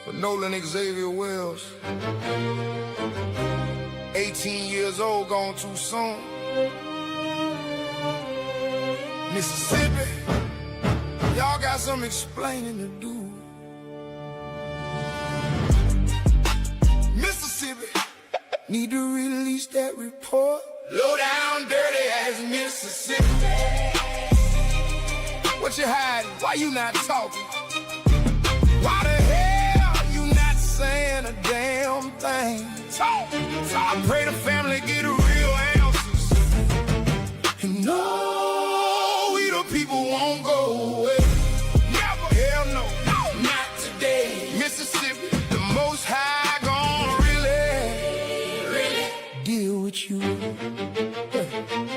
for Nolan Xavier Wells. 18 years old, gone too soon. Mississippi, y'all got some explaining to do. Mississippi, need to release that report. Low down, dirty ass Mississippi. What you hiding? Why you not talking? Why the hell you not saying a damn thing? Talk. I pray the family get real answers. And no, we the people won't go away. Never, hell no, not today. Mississippi, the Most High gonna really deal with you.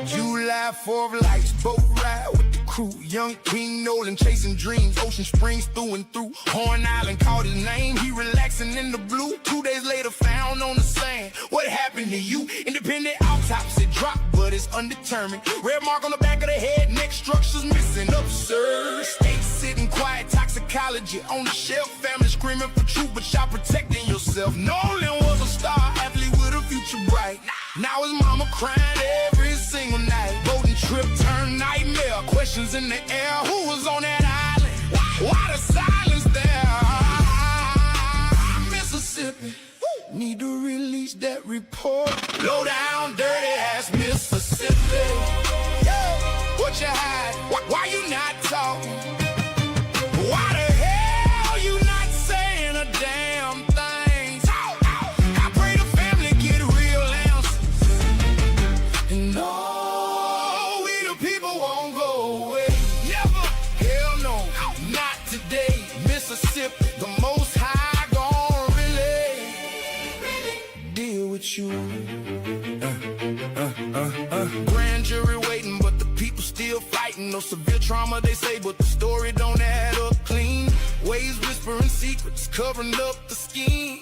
July 4th lights, boat ride with the crew. Young King Nolan chasing dreams, Ocean Springs through and through. Horn Island called his name, he relaxing in the blue. 2 days later found on the sand. What happened to you? Independent autopsy dropped, but it's undetermined. Red mark on the back of the head, neck structures missing. Absurd. State sitting quiet, toxicology on the shelf. Family screaming for truth, but y'all protecting yourself. Nolan was a star athlete with a future bright. Now his mama crying every single night. Boating trip turned nightmare. Questions in the air. Who was on that island? Why the silence there? Mississippi, need to release that report. Low down, dirty ass Mississippi. What you hide? Why you not talking? Why the hell you not saying a damn thing? Talk. I pray the family get real answers. And no, we the people won't go away. Never, hell no, not today. Mississippi, the Most High gonna really deal with you. Grand jury waiting, but the people still fighting. No severe trauma, they say, but the story don't add up clean. Waves whispering secrets, covering up the scheme.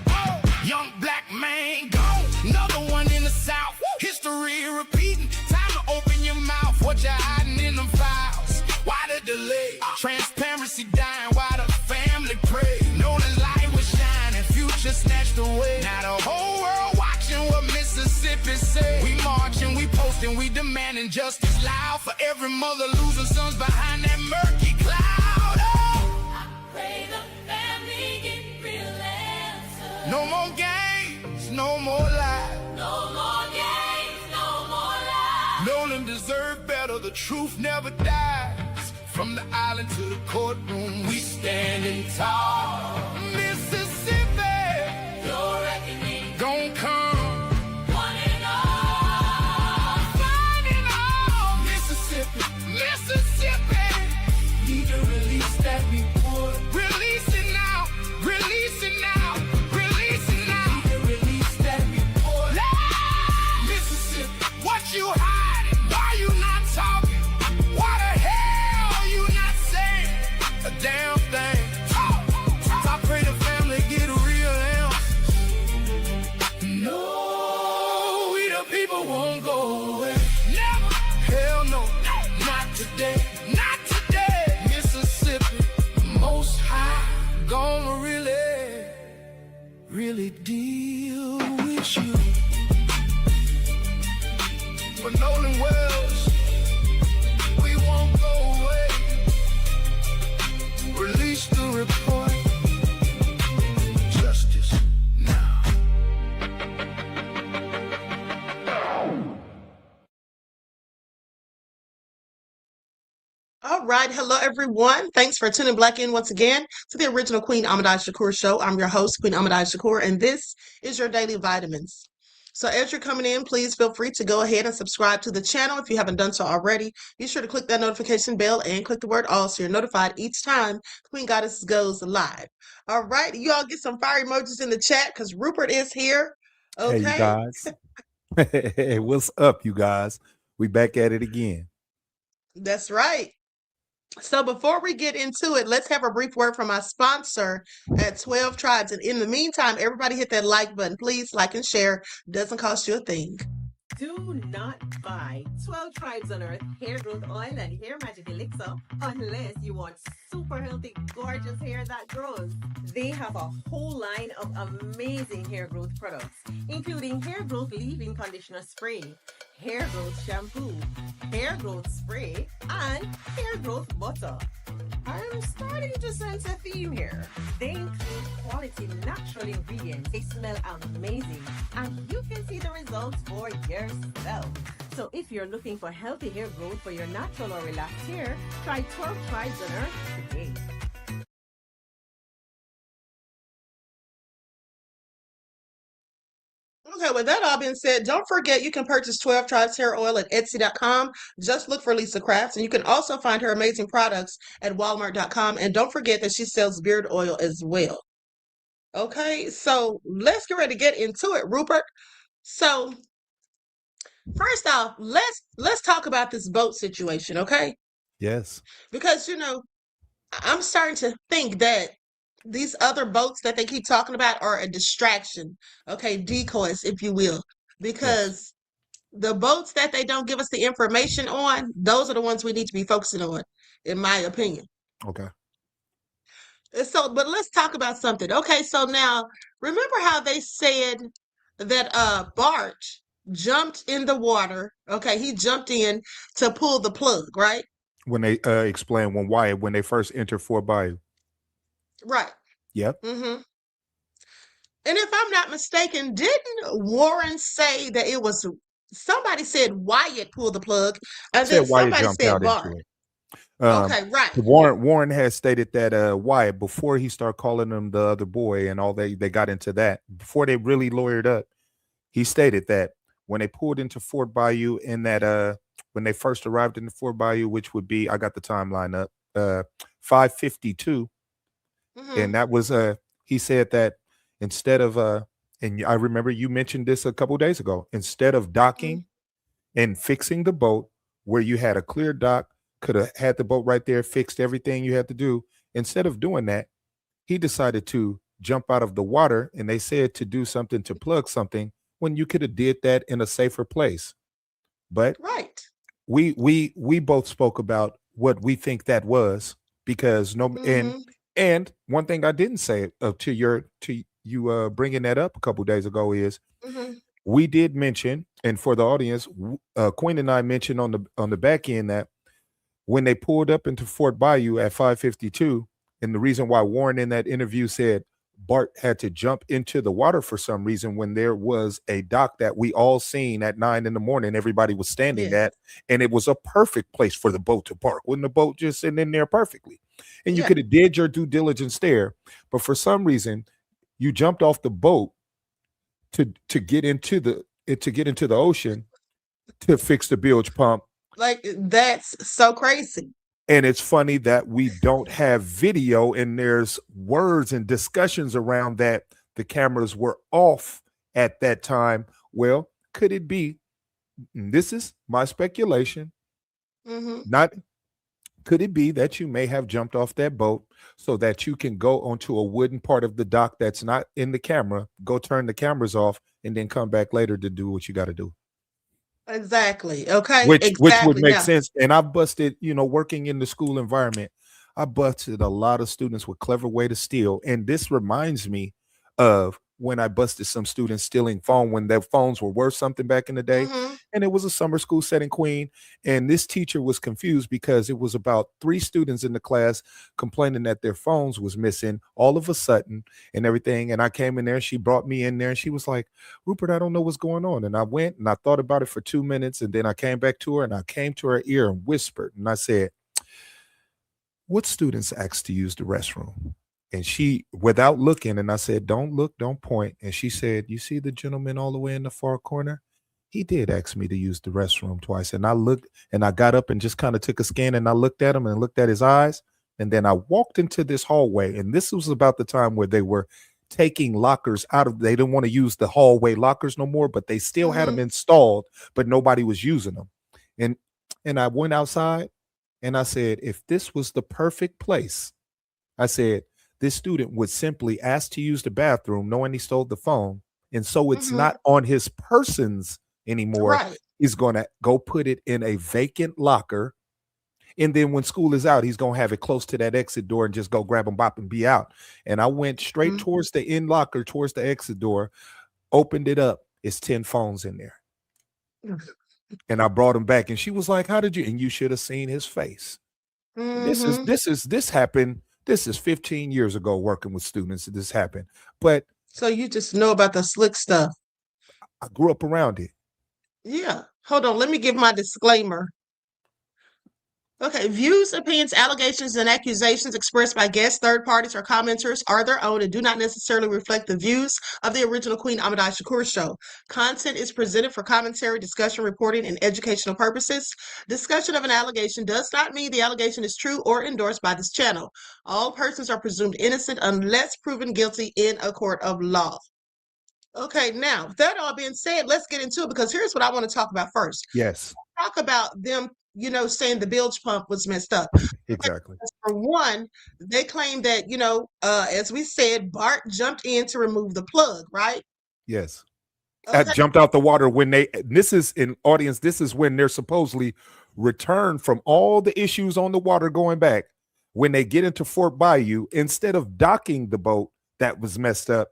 Oh, young black man gone, another one in the South. History repeating, time to open your mouth. What you hiding in them files? Why the delay? Transparency dying, why the family pray? Nolan's light was shining, future snatched away. Now the whole world watching what Mississippi say. We marching, we posting, we demanding justice loud for every mother losing sons behind that murky cloud. Oh. I pray the family get real answers. No more games, no more lies. No more games, no more lies. Nolan deserved better, the truth never dies. From the island to the courtroom, we standing tall. Mississippi, Your reckoning, gon' come. one and all. Finding all. Mississippi, need to release that report. Release it now, release it now, release it now. Need to release that report. Mississippi, what you hiding? Why you not talking? Why the hell you not saying a damn thing? I pray the family get real answers. No, we the people won't go away. Never, hell no, not today, not today. Mississippi, Most High gonna really deal with you. For Nolan Wells, we won't go away. Release the report. Justice now. All right. Hello, everyone. Thanks for tuning back in once again to the original QueenAShakur show. I'm your host, QueenAShakur, and this is your daily vitamins. So as you're coming in, please feel free to go ahead and subscribe to the channel if you haven't done so already. Be sure to click that notification bell and click the word all so you're notified each time Queen Goddess goes live. All right. You all get some fire emojis in the chat because Rupert is here. Okay. Hey, you guys. Hey, what's up, you guys? We back at it again. That's right. So before we get into it, let's have a brief word from our sponsor at 12 Tribes. And in the meantime, everybody hit that like button. Please like and share. Doesn't cost you a thing. Do not buy 12 Tribes on Earth hair growth oil and hair magic elixir unless you want super healthy, gorgeous hair that grows. They have a whole line of amazing hair growth products, including hair growth leave-in conditioner spray, hair growth shampoo, hair growth spray, and hair growth butter. I'm starting to sense a theme here. They include quality natural ingredients. They smell amazing, and you can see the results for yourself. So if you're looking for healthy hair growth for your natural or relaxed hair, try 12 Tribes on Earth today. Okay, with that all being said, don't forget you can purchase 12 Tribes Hair Oil at Etsy.com. Just look for Lisa Crafts, and you can also find her amazing products at Walmart.com. And don't forget that she sells beard oil as well. Okay, so let's get ready to get into it, Rupert. So first off, let's talk about this boat situation, okay? Yes. Because I'm starting to think that these other boats that they keep talking about are a distraction, okay, decoys, if you will, Yes. because the boats that they don't give us the information on, those are the ones we need to be focusing on, in my opinion. Okay. So, but let's talk about something. Okay, so now remember how they said that Bart jumped in the water. Okay, he jumped in to pull the plug, right? When they explain when they first enter Fort Bayou. Right. Yep. Mm-hmm. And if I'm not mistaken, didn't Warren say that it was somebody said Wyatt pulled the plug, and Said then Wyatt somebody jumped said out into Bart? it. Okay, right. Warren has stated that Wyatt, before he started calling him the other boy and all they got into that, before they really lawyered up, he stated that when they pulled into Fort Bayou in that when they first arrived in the Fort Bayou, which would be, I got the timeline up, 5:52, Mm-hmm. and that was he said that instead of and I remember you mentioned this a couple days ago, instead of docking and fixing the boat where you had a clear dock, could have had the boat right there, fixed everything you had to do. Instead of doing that, he decided to jump out of the water, and they said to do something, to plug something, when you could have did that in a safer place. But Right. we both spoke about what we think that was, because no, Mm-hmm. and one thing I didn't say to you bringing that up a couple days ago is, Mm-hmm. we did mention, and for the audience, Queen and I mentioned on the back end that when they pulled up into Fort Bayou at 5:52, and the reason why Warren in that interview said Bart had to jump into the water for some reason, when there was a dock that we all seen at 9 in the morning, everybody was standing Yes. at, and it was a perfect place for the boat to park. Wasn't the boat just sitting in there perfectly? And you Yeah. could have did your due diligence there, but for some reason, you jumped off the boat to get into the ocean to fix the bilge pump. Like that's so crazy. And it's funny that we don't have video, and there's words and discussions around that the cameras were off at that time. Well, could it be, and this is my speculation, Mm-hmm. not could it be that you may have jumped off that boat so that you can go onto a wooden part of the dock that's not in the camera, go turn the cameras off, and then come back later to do what you got to do? Exactly. Okay. Which would Exactly. make Now, sense. And I've busted, working in the school environment, I busted a lot of students with clever way to steal. And this reminds me of when I busted some students stealing phone when their phones were worth something back in the day. mm-hmm. And it was a summer school setting, Queen. And this teacher was confused because it was about 3 students in the class complaining that their phones was missing all of a sudden and everything. And I came in there, she brought me in there, and she was like, Rupert, I don't know what's going on. And I went and I thought about it for 2 minutes. And then I came back to her and I came to her ear and whispered. And I said, what students asked to use the restroom? And she, without looking, and I said, don't look, don't point. And she said, you see the gentleman all the way in the far corner? He did ask me to use the restroom twice. And I looked and I got up and just kind of took a scan, and I looked at him and looked at his eyes. And then I walked into this hallway. And this was about the time where they were taking lockers out of, they didn't want to use the hallway lockers no more, but they still had them Mm-hmm. installed, but nobody was using them. And I went outside and I said, if this was the perfect place, I said, this student would simply ask to use the bathroom knowing he stole the phone. And so it's Mm-hmm. not on his persons anymore. Right. He's going to go put it in a vacant locker And then when school is out, he's gonna have it close to that exit door and just go grab them, bop, and be out. And I went straight Mhm. towards the end locker, towards the exit door, opened it up. It's 10 phones in there. And I brought him back, and she was like, "How did you?" And you should have seen his face. Mhm. This happened. This is 15 years ago working with students. This happened, but So you just know about the slick stuff. I grew up around it. Yeah. Hold on. Let me give my disclaimer. Okay, views, opinions, allegations, and accusations expressed by guests, third parties, or commenters are their own and do not necessarily reflect the views of the original Queen Shakur show. Content is presented for commentary, discussion, reporting, and educational purposes. Discussion of an allegation does not mean the allegation is true or endorsed by this channel. All persons are presumed innocent unless proven guilty in a court of law. Okay, now, with that all being said, let's get into it because here's what I want to talk about first. Yes, Talk about them, saying the bilge pump was messed up. exactly. For one, they claim that, as we said, Bart jumped in to remove the plug, right? Yes. Okay. Jumped out the water when this is in audience, this is when they're supposedly returned from all the issues on the water going back. When they get into Fort Bayou, instead of docking the boat that was messed up,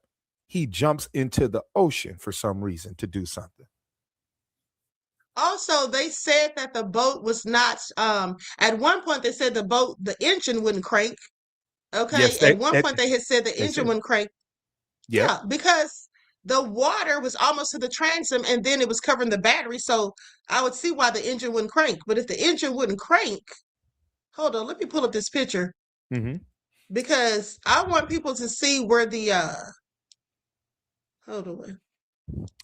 he jumps into the ocean for some reason to do something. Also, they said that the boat was not, at one point they said the engine wouldn't crank. Okay. Yes, At one point they had said the they engine said, wouldn't crank. yep, Yeah, because the water was almost to the transom and then it was covering the battery. So I would see why the engine wouldn't crank. But if the engine wouldn't crank, hold on, let me pull up this picture hmm because I want people to see where the hold on.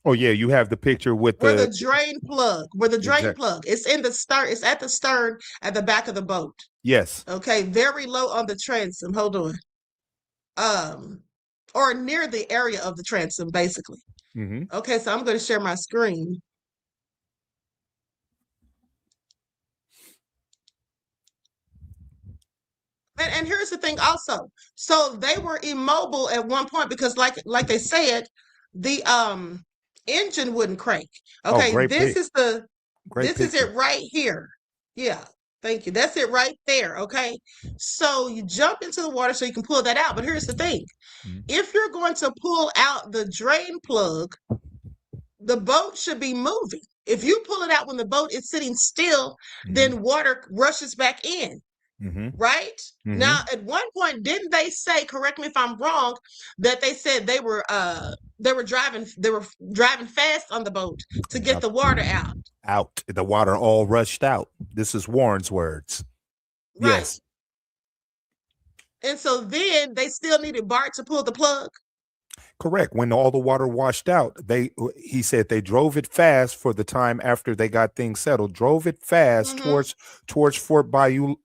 Oh yeah, you have the picture with Where the the drain plug, where the drain exact. plug. It's in the stern, it's at the stern at the back of the boat. Yes. Okay, very low on the transom. Hold on. Um, or near the area of the transom, basically. hmm Okay, so I'm going to share my screen. And here's the thing also. So they were immobile at one point because like they said, the engine wouldn't crank. Oh, Okay, great this is picture. it right here. Yeah. Thank you. That's it right there. Okay. So you jump into the water so you can pull that out. But here's the thing. Mhm. If you're going to pull out the drain plug, the boat should be moving. If you pull it out when the boat is sitting still, then water rushes back in, hmm right? hmm Now, at one point, didn't they say, correct me if I'm wrong, that they said they were driving fast on the boat to get the water out. Out. The water all rushed out. This is Warren's words. Right. Yes. And so then they still needed Bart to pull the plug. Correct. When all the water washed out, he said they drove it fast for the time after they got things settled. Drove it fast Hmm. towards Fort Bayou.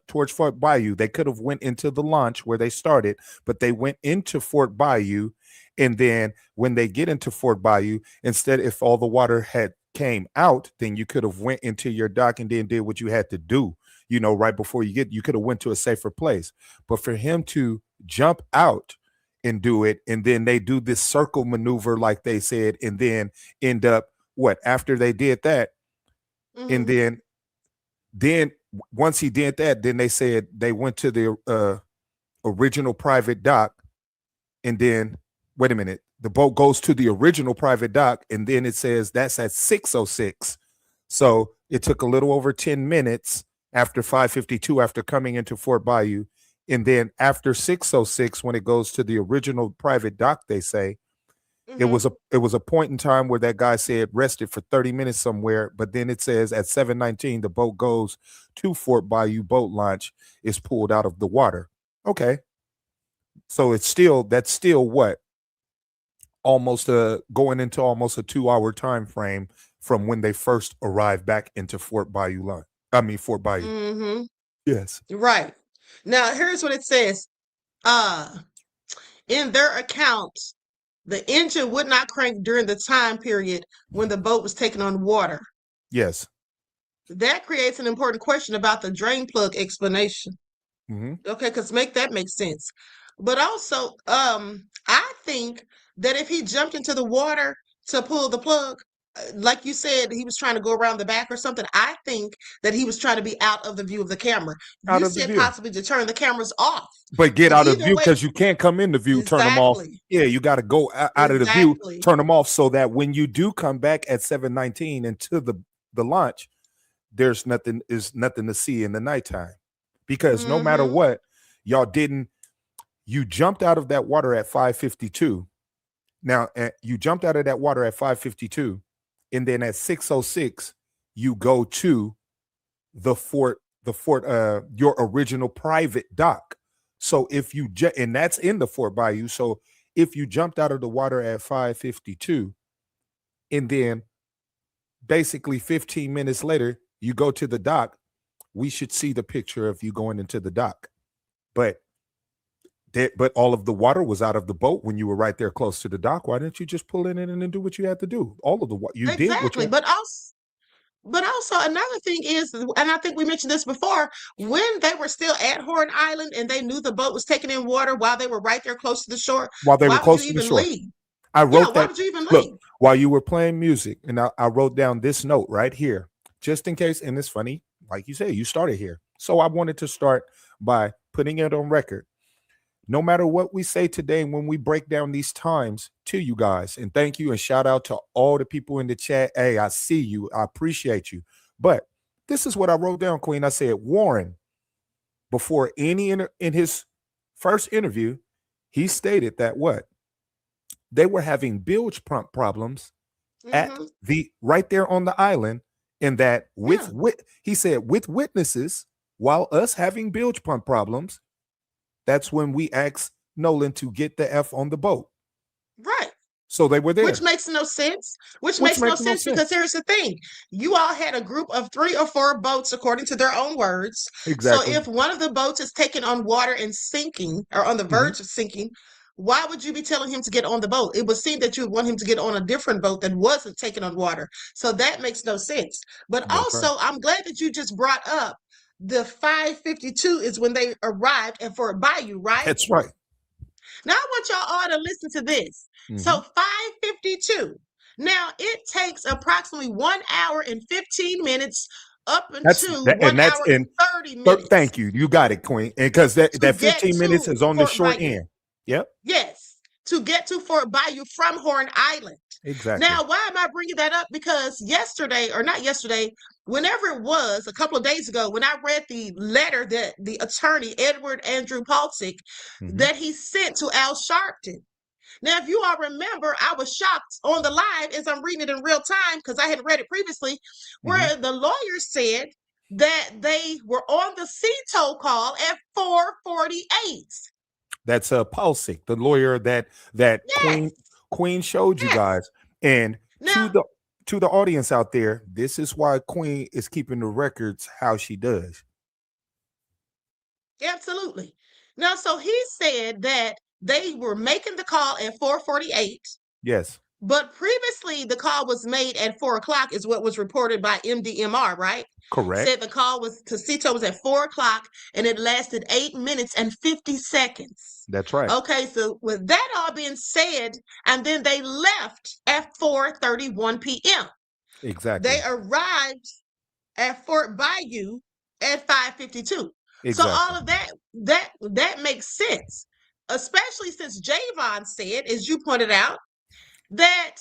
Towards Fort Bayou. They could have went into the launch where they started, but they went into Fort Bayou, and then when they get into Fort Bayou, instead, if all the water had came out, then you could have went into your dock and then did what you had to do. Right before you could have went to a safer place. But for him to jump out and do it, and then they do this circle maneuver like they said, and then end up what after they did that, and Hmm. then once he did that, then they said they went to the original private dock, and then wait a minute, the boat goes to the original private dock, and then it says that's at 6:06. So it took a little over 10 minutes after 5:52 after coming into Fort Bayou. And then after 6:06, when it goes to the original private dock, they say it Hmm. was a point in time where that guy said rested for 30 minutes somewhere. But then it says at 7:19, the boat goes to Fort Bayou boat launch, is pulled out of the water. Okay. So that's still what? Almost going into almost a 2-hour time frame from when they first arrived back into Fort Bayou. Fort Bayou. Hmm. Yes. Right. Now, here's what it says. Uh, in their account, the engine would not crank during the time period when the boat was taken on water. Yes. That creates an important question about the drain plug explanation. hmm Okay, because make that make sense. But also, I think that if he jumped into the water to pull the plug, like you said, he was trying to go around the back or something. I think that he was trying to be out of the view of the camera. Out You of the said view. possibly to turn the cameras off. But get But out of either view way, because you can't come in the view, turn them off. exactly. Yeah, you got to go out of the view, Exactly. turn them off so that when you do come back at 7:19 into the launch, there's nothing to see in the nighttime. Because no matter Mm-hmm. what, y'all didn't, you jumped out of that water at 5:52. Now, you jumped out of that water at 5:52, and then at 6:06, you go to the fort, your original private dock. So if you and that's in the Fort Bayou. So if you jumped out of the water at 5:52, and then basically 15 minutes later, you go to the dock, we should see the picture of you going into the dock. But but all of the water was out of the boat when you were right there close to the dock. Why didn't you just pull in and then do what you had to do? All of the you did what you Exactly. had. But also another thing is, and I think we mentioned this before, when they were still at Horn Island and they knew the boat was taking in water while they were right there close to the shore, While they were why would you close to the even shore. leave? I Yeah, wrote why that. would you even Look, leave? while you were playing music, and I wrote down this note right here, just in case. And it's funny, like you said, you started here. So I wanted to start by putting it on record. No matter what we say today, when we break down these times to you guys, and thank you and shout out to all the people in the chat. Hey, I see you. I appreciate you. But this is what I wrote down, Queen. I said, Warren, before any in his first interview, he stated that what? They were having bilge pump problems at Hmm. the right there on the island, and that Yeah, he said with witnesses, while us having bilge pump problems, that's when we asked Nolan to get the F on the boat. right. So they were Which there, makes no sense. Which which makes no makes no sense because sense. here's the thing. You all had a group of 3 or 4 boats, according to their own words. So Exactly. if one of the boats is taken on water and sinking or on the Mhm. verge of sinking, why would you be telling him to get on the boat? It would seem that you would want him to get on a different boat that wasn't taken on water. So that makes no sense. But That's right. also, I'm glad that you just brought up the 5:52 is when they arrived at Fort Bayou, right? That's right. Now I want y'all all to listen to this. Mhm. So 5:52. Now it takes approximately 1 hour and 15 minutes up until one And that's hour and in 30 minutes thank you. You got it, Queen. And because to that get 15 minutes to is on the Fort short Bayou. end. Yep. Yes, to get to Fort Bayou from Horn Island. Exactly. Now, why am I bringing that up? Because yesterday, or not yesterday, whenever it was, a couple of days ago, when I read the letter that the attorney, Edward Andrew Palcic, Mhm. that he sent to Al Sharpton. Now, if you all remember, I was shocked on the live as I'm reading it in real time because I had read it previously, Mhm. where the lawyer said that they were on the CTO call at 4:48. That's Paulsick, the lawyer that Yes, Queen showed you yes. guys. And Now, to the audience out there, this is why Queen is keeping the records how she does. absolutely. Now, so he said that they were making the call at 4:48. Yes. But previously, the call was made at 4 o'clock, is what was reported by MDMR, right? Said Correct. the call was to Cito was at 4 o'clock and it lasted 8 minutes and 50 seconds. That's right. Okay, so with that all being said, and then they left at 4:31 p.m. They Exactly. arrived at Fort Bayou at 5:52. So Exactly. all of that makes sense, especially since Javon said, as you pointed out, that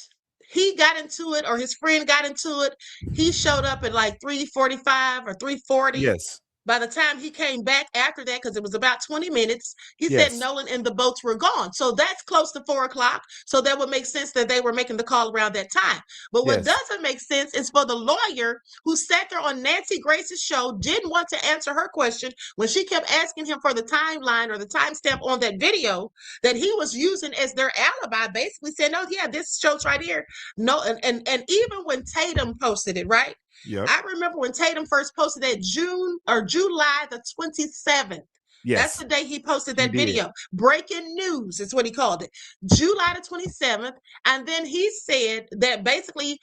he got into it or his friend got into it. He showed up at like 3:45 or 3:40. Yes. By the time he came back after that, because it was about 20 minutes, he said Yes. Nolan and the boats were gone. So that's close to 4 o'clock. So that would make sense that they were making the call around that time. But what Yes. doesn't make sense is for the lawyer who sat there on Nancy Grace's show, didn't want to answer her question when she kept asking him for the timeline or the timestamp on that video that he was using as their alibi, basically saying, oh, yeah, this shows right here. No, and even when Tatum posted it, right? Yep. I remember when Tatum first posted that June or July the 27th. That's Yes. the day he posted He that did. video. Breaking news is what he called it. July the 27th. And then he said that basically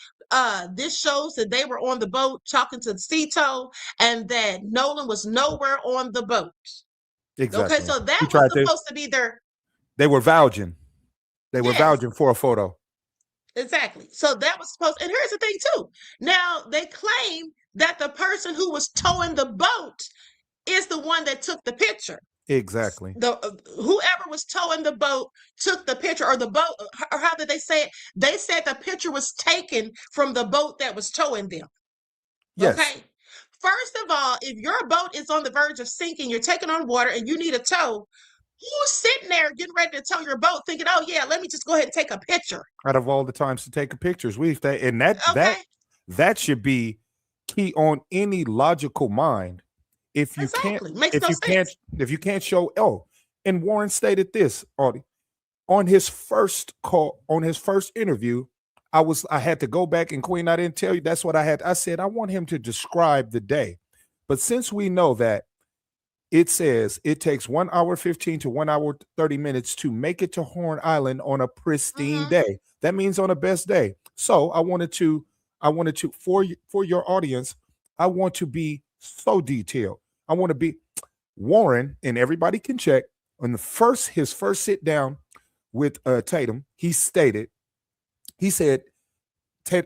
this shows that they were on the boat talking to Cito and that Nolan was nowhere on the boat. Okay, Exactly. so He that was tried to. supposed to be their They were vouching. They were yes. vouching for a photo. Exactly. So that was supposed, and here's the thing too. Now they claim that the person who was towing the boat is the one that took the picture. Exactly. The whoever was towing the boat took the picture, or the boat, or how did they say it? They said the picture was taken from the boat that was towing them. Yes. Okay. First of all, if your boat is on the verge of sinking, you're taking on water, and you need a tow, who's sitting there getting ready to tow your boat, thinking, "Oh yeah, let me just go ahead and take a picture." Out of all the times to take pictures, and Okay. that should be key on any logical mind. If you can't, Exactly. Makes no sense. if you can't show, and Warren stated this, Audie, on his first call, on his first interview. I had to go back, and Queen, I didn't tell you, that's what I had. I said I want him to describe the day. But since we know that it says it takes 1 hour 15 to 1 hour 30 minutes to make it to Horn Island on a pristine day. That means on a best day. So I wanted to for your audience, I want to be so detailed. I want to be Warren, and everybody can check on his first sit down with Tatum. He said,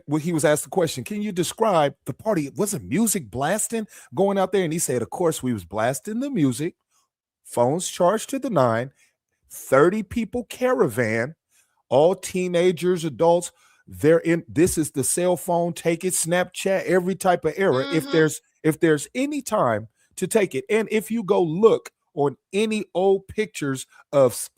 when he was asked the question, can you describe the party? Wasn't music blasting going out there? And he said, of course, we was blasting the music, phones charged to the 9, 30 people caravan, all teenagers, adults. This is the cell phone, take it, Snapchat, every type of era. If there's any time to take it, and if you go look on any old pictures of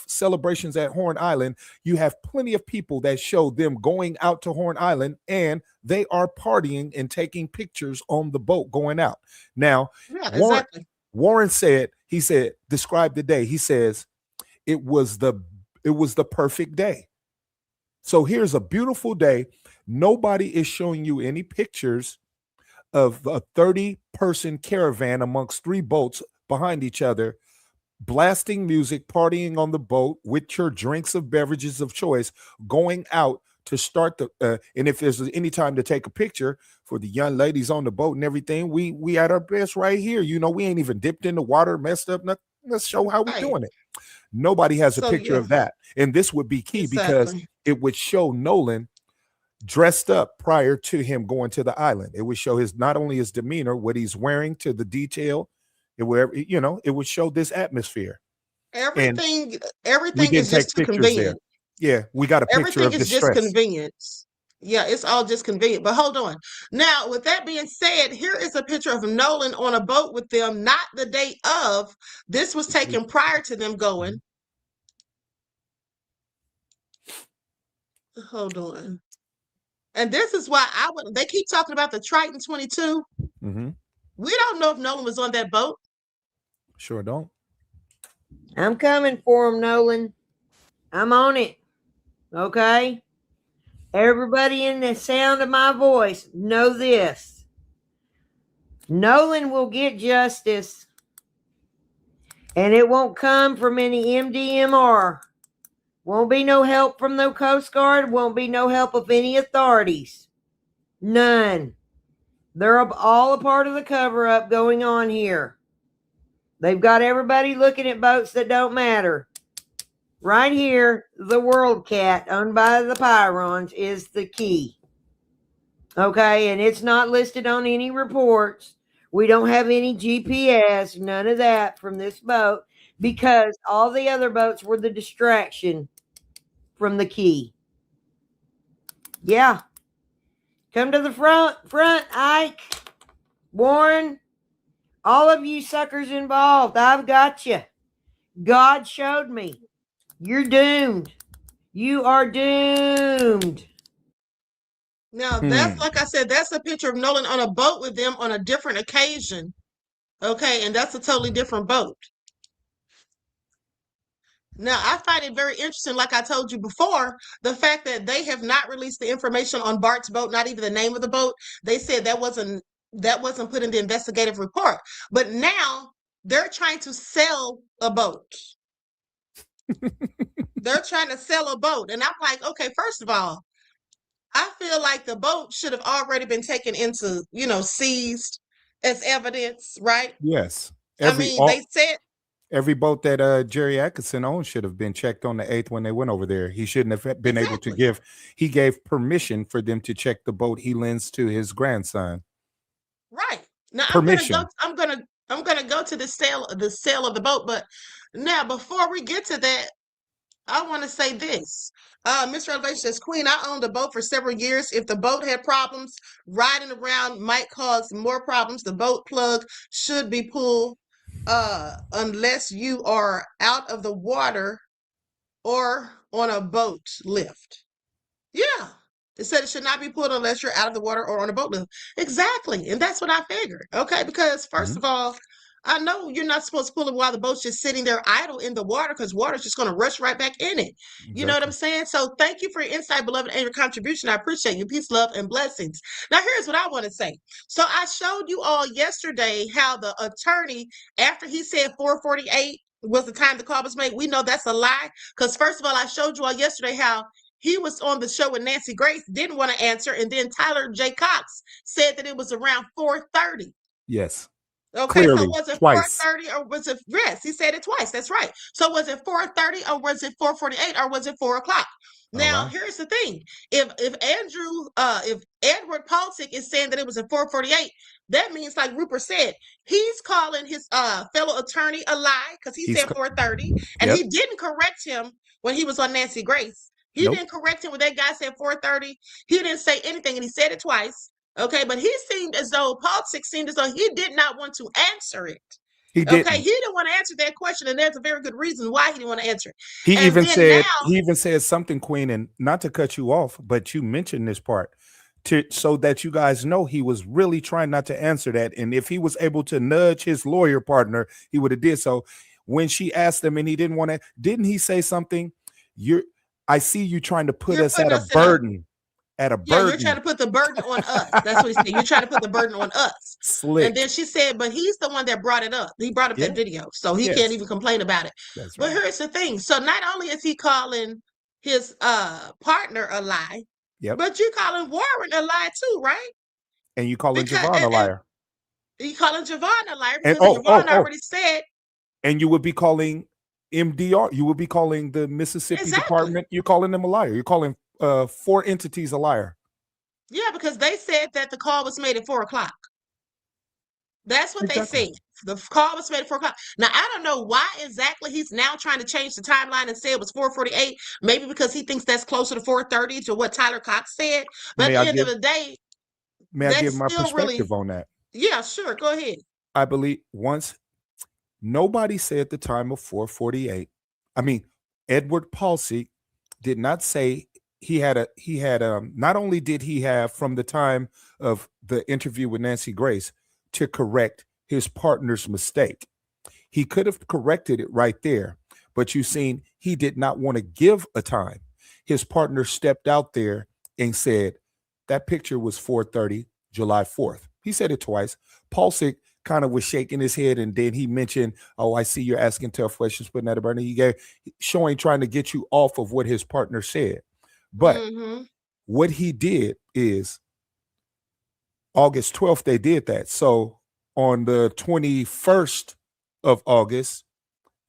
celebrations at Horn Island, you have plenty of people that show them going out to Horn Island, and they are partying and taking pictures on the boat going out. Now, Yeah, exactly. Warren said, describe the day. He says it was the perfect day. So here's a beautiful day. Nobody is showing you any pictures of a 30-person caravan amongst 3 boats behind each other, blasting music, partying on the boat with your drinks of beverages of choice, going out to start the and if there's any time to take a picture for the young ladies on the boat and everything, we at our best right here. You know, we ain't even dipped in the water, messed up nothing. Let's show how we're doing it. Nobody has a picture of that. And this would be key because it would show Nolan dressed up prior to him going to the island. It would show not only his demeanor, what he's wearing, to the detail. It would show this atmosphere. Everything didn't is just take pictures convenient. there. Yeah, we got a picture Everything of is distress. just convenience. Yeah, it's all just convenient. But hold on. Now, with that being said, here is a picture of Nolan on a boat with them, not the day of. This was taken prior to them going. Hold on. And this is why they keep talking about the Triton 22. We don't know if Nolan was on that boat. Sure don't. I'm coming for him, Nolan. I'm on it. Okay? Everybody in the sound of my voice know this. Nolan will get justice. And it won't come from any MDMR. Won't be no help from the Coast Guard. Won't be no help of any authorities. None. They're all a part of the cover-up going on here. They've got everybody looking at boats that don't matter. Right here, the World Cat, owned by the Pyrons, is the key. Okay, and it's not listed on any reports. We don't have any GPS, none of that from this boat, because all the other boats were the distraction from the key. Yeah. Come to the front, Ike, Warren, all of you suckers involved. I've got you. God showed me. You're doomed. You are doomed. Now, that's like I said, that's a picture of Nolan on a boat with them on a different occasion. Okay, and that's a totally different boat. Now, I find it very interesting, like I told you before, the fact that they have not released the information on Bart's boat, not even the name of the boat. They said that wasn't put in the investigative report. But now they're trying to sell a boat. They're trying to sell a boat. And I'm like, okay, first of all, I feel like the boat should have already been taken into, seized as evidence, right? Yes. They said Every boat that Jerry Atkinson owned should have been checked on the 8th when they went over there. He shouldn't have been able to Exactly. he gave permission for them to check the boat he lends to his grandson. Right. Now Permission. I'm gonna go to the sale of the boat, but now before we get to that, I want to say this. Mr. Elevation says, Queen, I owned a boat for several years. If the boat had problems, riding around might cause more problems. The boat plug should be pulled unless you are out of the water or on a boat lift. Yeah. It said it should not be pulled unless you're out of the water or on a boat lift. Exactly. And that's what I figured. Okay. Because, first of all, I know you're not supposed to pull it while the boat's just sitting there idle in the water because water's just going to rush right back in it. You know what I'm saying? So, thank you for your insight, beloved, and your contribution. I appreciate you. Peace, love, and blessings. Now, here's what I want to say. So, I showed you all yesterday how the attorney, after he said 4:48 was the time the call was made, we know that's a lie. Because, first of all, I showed you all yesterday how he was on the show with Nancy Grace, didn't want to answer, and then Tyler J. Cox said that it was around 4:30. Yes. Okay, Clearly, so was it twice. 4:30 or was it? Yes, he said it twice. That's right. So was it 4:30 or was it 4:48 or was it 4 o'clock? Now, right. here's the thing: if Edward Palcic is saying that it was at 4:48, that means, like Rupert said, he's calling his fellow attorney a lie because he said 4:30, and Yep. he didn't correct him when he was on Nancy Grace. He Nope. didn't correct him when that guy said 4:30. He didn't say anything, and he said it twice. Okay, but he seemed as though Palcic seemed as though he did not want to answer it. He Okay, didn't. he didn't want to answer that question, and there's a very good reason why he didn't want to answer it. He And even then said something, Queen, and not to cut you off, but you mentioned this part so that you guys know he was really trying not to answer that. And if he was able to nudge his lawyer partner, he would have did so. When she asked him and he didn't want to, didn't he say something? I see you trying to put us at a burden. Yeah, you're trying to put the burden on us. That's what he said. You're trying to put the burden on us. Slick. And then she said, but he's the one that brought it up. He brought up that video, so he can't even complain about it. That's But right. here's the thing. So not only is he calling his partner a lie, but you're calling Warren a lie too, right? And you calling Javon a liar. You calling Javon a liar And because Javon already said. And you would be calling MDR. You would be calling the Mississippi Department. You're calling them a liar. You're calling 4 entities a liar. Yeah, because they said that the call was made at 4 o'clock. That's what they said. The call was made at 4 o'clock. Now, I don't know why exactly he's now trying to change the timeline and say it was 4:48. Maybe because he thinks that's closer to 4:30 to what Tyler Cox said. But at the end of the day, may I give my perspective on that? Yeah, sure. Go ahead. I believe nobody said the time of 4:48. I mean, Edward Palcic did not say he had not only did he have from the time of the interview with Nancy Grace to correct his partner's mistake. He could have corrected it right there, but you seen he did not want to give a time. His partner stepped out there and said that picture was 4:30, July 4th. He said it twice. Palcic kind of was shaking his head, and then he mentioned, "Oh, I see you're asking tough questions, putting that about." He gave trying to get you off of what his partner said. But what he did is August 12th, they did that. So on the 21st of August,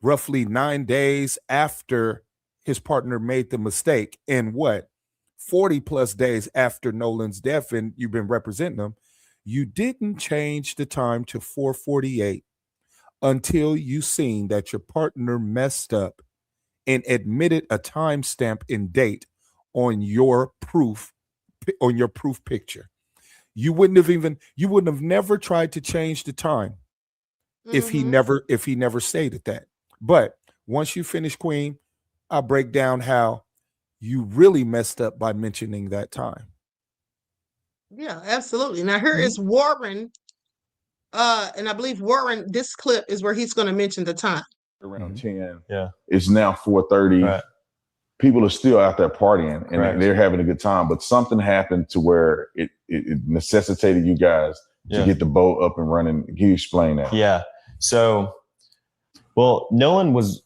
roughly 9 days after his partner made the mistake, and 40 plus days after Nolan's death, and you've been representing him, you didn't change the time to 4:48 until you seen that your partner messed up and admitted a timestamp and date on your proof picture. You wouldn't have never tried to change the time if he never stated that. But once you finish, Queen, I'll break down how you really messed up by mentioning that time. Yeah, absolutely. Now here is Warren, and I believe Warren, this clip is where he's going to mention the time. Around 10. Yeah. It's now 4:30. Right. People are still out there partying and they're having a good time, but something happened to where it necessitated you guys to get the boat up and running. Can you explain that? Yeah. So, Nolan was,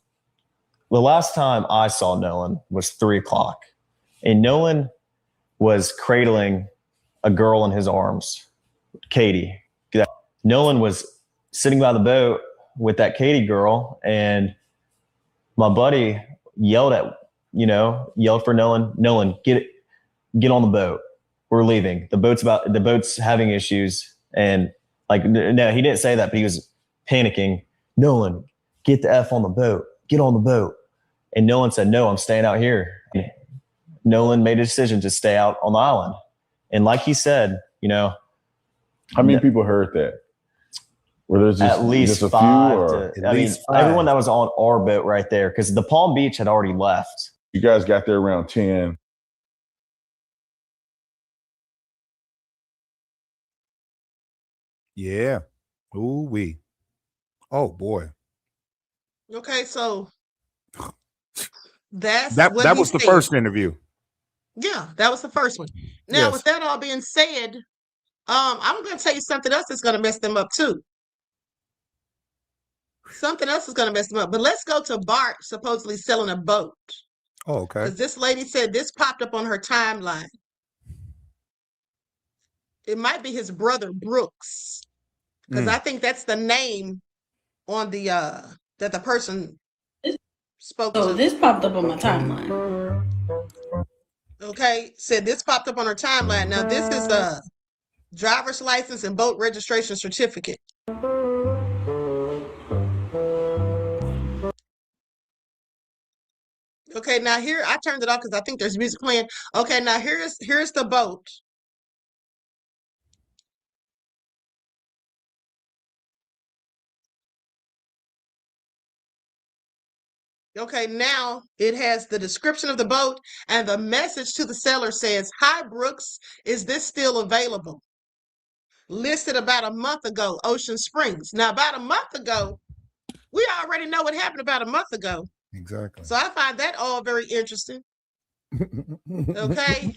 the last time I saw Nolan was 3 o'clock, and Nolan was cradling a girl in his arms, Katie. Nolan was sitting by the boat with that Katie girl, and my buddy yelled for Nolan, get on the boat. We're leaving. The boat's having issues. And like, no, he didn't say that, but he was panicking. Nolan, get the F on the boat. Get on the boat. And Nolan said, no, I'm staying out here. And Nolan made a decision to stay out on the island. And like he said, how many people heard that? Were there just, at least just a five. few, everyone that was on our boat right there, because the Palm Beach had already left. You guys got there around 10. Yeah. Ooh wee. Oh boy. Okay, so that was the first interview. Yeah, that was the first one. Now, Yes. with that all being said, I'm going to tell you something else that's going to mess them up too. Something else is going to mess them up. But let's go to Bart supposedly selling a boat. Oh, okay. Because this lady said this popped up on her timeline. It might be his brother Brooks, because I think that's the name on the that the person spoke to. So this popped up on my timeline. Okay, said this popped up on her timeline. Now this is a driver's license and boat registration certificate. Okay, now here I turned it off because I think there's music playing. Okay, now here's the boat. Okay, now it has the description of the boat, and the message to the seller says, "Hi Brooks, is this still available? Listed about a month ago, Ocean Springs." Now, about a month ago, we already know what happened about a month ago. Exactly. So I find that all very interesting. Okay.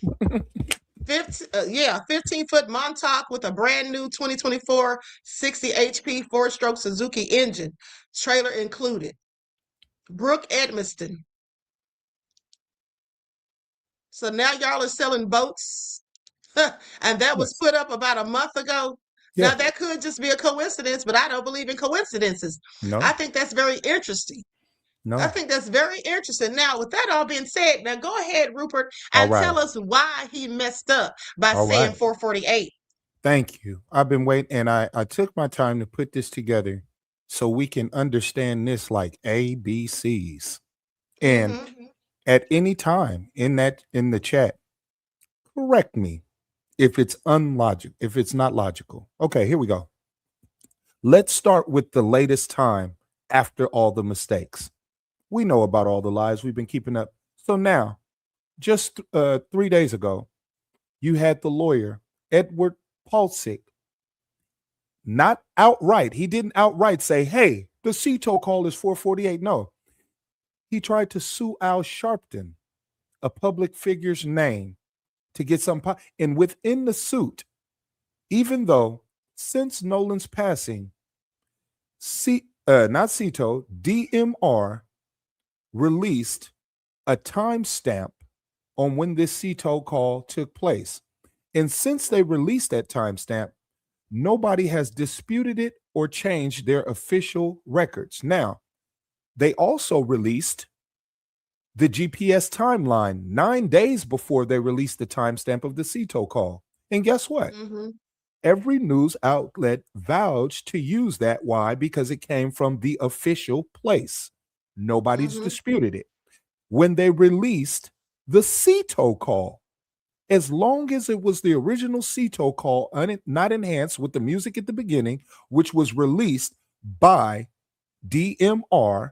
15-foot Montauk with a brand new 2024 60 HP 4-stroke Suzuki engine, trailer included. Brooke Edmiston. So now y'all are selling boats, and that was put up about a month ago. Yeah. Now that could just be a coincidence, but I don't believe in coincidences. No. I think that's very interesting. No. I think that's very interesting. Now, with that all being said, now go ahead, Rupert, and tell us why he messed up by saying 448. Thank you. I've been waiting, and I took my time to put this together so we can understand this like ABCs. And at any time in the chat, correct me if it's if it's not logical. Okay, here we go. Let's start with the latest time after all the mistakes. We know about all the lies we've been keeping up. So now, just 3 days ago, you had the lawyer, Edward Pulsick, not outright. He didn't outright say, hey, the CETO call is 448. No. He tried to sue Al Sharpton, a public figure's name, to get some and within the suit, even though since Nolan's passing, not CETO, DMR released a timestamp on when this CETO call took place. And since they released that timestamp, nobody has disputed it or changed their official records. Now, they also released the GPS timeline 9 days before they released the timestamp of the CETO call. And guess what? Every news outlet vouched to use that. Why? Because it came from the official place. Nobody's disputed it. When they released the CETO call, as long as it was the original CETO call, not enhanced with the music at the beginning, which was released by DMR,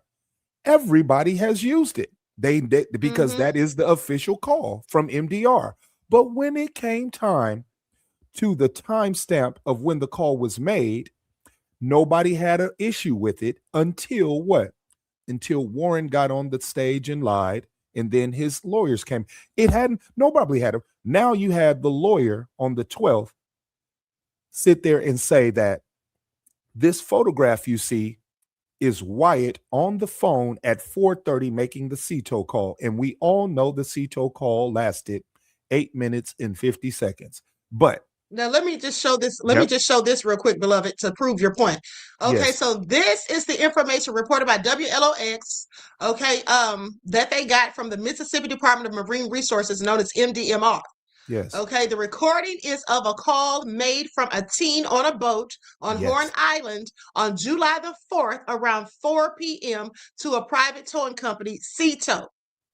everybody has used it. Because that is the official call from MDR. But when it came time to the timestamp of when the call was made, nobody had an issue with it until what? Until Warren got on the stage and lied, and then his lawyers came. Nobody had him. Now you had the lawyer on the 12th sit there and say that this photograph you see is Wyatt on the phone at 4:30 making the CETO call. And we all know the CETO call lasted 8 minutes and 50 seconds. But Now let me just show this. Let me just show this real quick, beloved, to prove your point. Okay, Yes. so this is the information reported by WLOX. Okay, that they got from the Mississippi Department of Marine Resources, known as MDMR. Yes. Okay, the recording is of a call made from a teen on a boat on Horn Island on July the 4th around 4 p.m. to a private towing company, Seatow.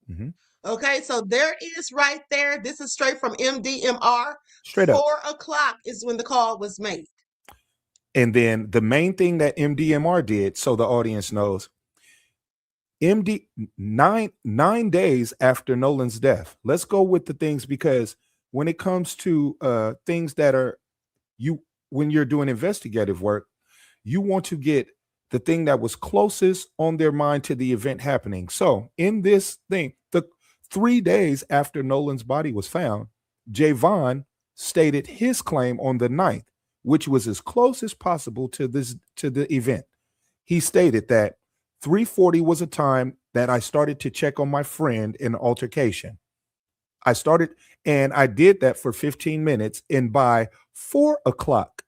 Mm-hmm. Okay, so there it is right there. This is straight from MDMR. Straight up. 4 o'clock is when the call was made. And then the main thing that MDMR did, so the audience knows, nine days after Nolan's death. Let's go with the things, because when it comes to things that are when you're doing investigative work, you want to get the thing that was closest on their mind to the event happening. So in this thing, the 3 days after Nolan's body was found, Javon stated his claim on the 9th, which was as close as possible to the event. He stated that 3:40 was a time that I started to check on my friend in an altercation. I did that for 15 minutes. And by 4 o'clock,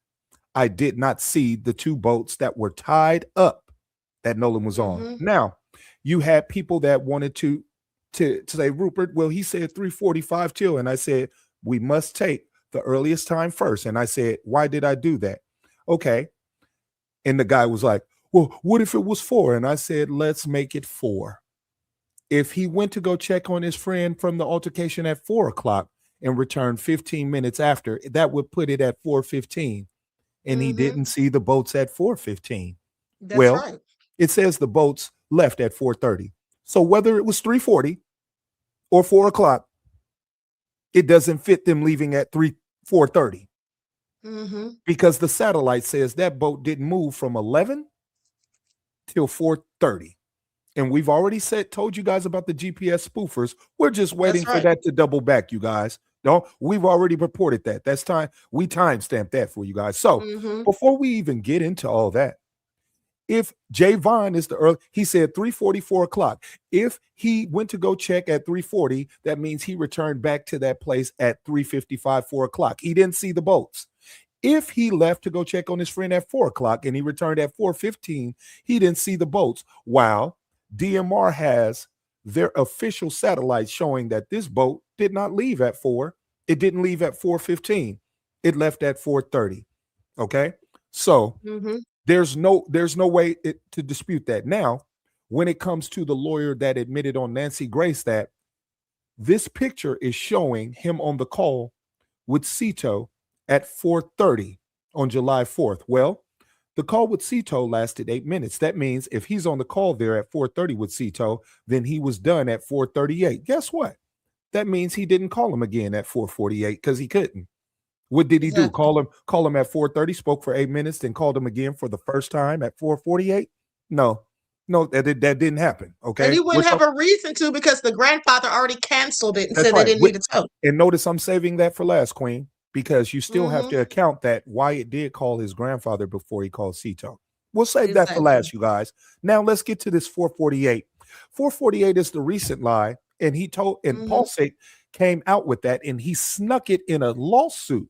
I did not see the 2 boats that were tied up that Nolan was on. Mm-hmm. Now, you had people that wanted to say, Rupert, well, he said 3:45 till. And I said, we must take the earliest time first. And I said, why did I do that? Okay. And the guy was like, well, what if it was 4? And I said, let's make it 4. If he went to go check on his friend from the altercation at 4 o'clock and returned 15 minutes after, that would put it at 4:15. And he didn't see the boats at 4:15. That's well, right. It says the boats left at 4:30. So whether it was 3:40 or 4 o'clock, it doesn't fit them leaving at 4:30. Because the satellite says that boat didn't move from 11 till 4:30. And we've already told you guys about the GPS spoofers. We're just waiting for that to double back, you guys. No, we've already reported that. That's time. We timestamped that for you guys. So before we even get into all that, if Javon is the early, he said 3:40, 4 o'clock. If he went to go check at 3:40, that means he returned back to that place at 3:55, 4 o'clock. He didn't see the boats. If he left to go check on his friend at 4 o'clock and he returned at 4:15, he didn't see the boats. Wow. DMR has their official satellite showing that this boat did not leave at 4. It didn't leave at 4:15. It left at 4:30. Okay. So there's no way to dispute that. Now, when it comes to the lawyer that admitted on Nancy Grace that this picture is showing him on the call with Cito at 4:30 on July 4th. Well, the call with Cito lasted 8 minutes. That means if he's on the call there at 4:30 with Cito, then he was done at 4:38. Guess what? That means he didn't call him again at 4:48 because he couldn't. What did he do? Call him at 4:30, spoke for 8 minutes, then called him again for the first time at 4:48? No, that didn't happen. Okay. And he wouldn't have a reason to, because the grandfather already canceled it and said they didn't need to tow. And notice I'm saving that for last, Queen, because you still have to account that Wyatt did call his grandfather before he called Cito. We'll save that for last, you guys. Now let's get to this 4:48. 4:48 is the recent lie, and he told, and Paul came out with that, and he snuck it in a lawsuit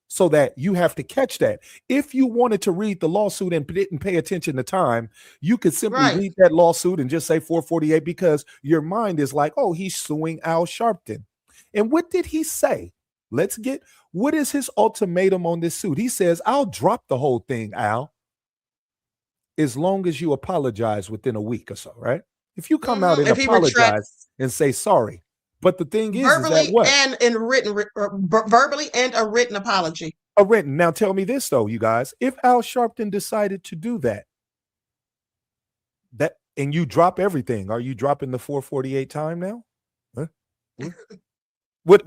so that you have to catch that. If you wanted to read the lawsuit and didn't pay attention to time, you could simply read that lawsuit and just say 4:48, because your mind is like, oh, he's suing Al Sharpton. And what did he say? What is his ultimatum on this suit? He says, I'll drop the whole thing, Al, as long as you apologize within a week or so, right? If you come out and apologize and say sorry. But the thing is that what? Verbally and a written apology. A written. Now tell me this though, you guys. If Al Sharpton decided to do that, and you drop everything, are you dropping the 4:48 time now? Huh? What?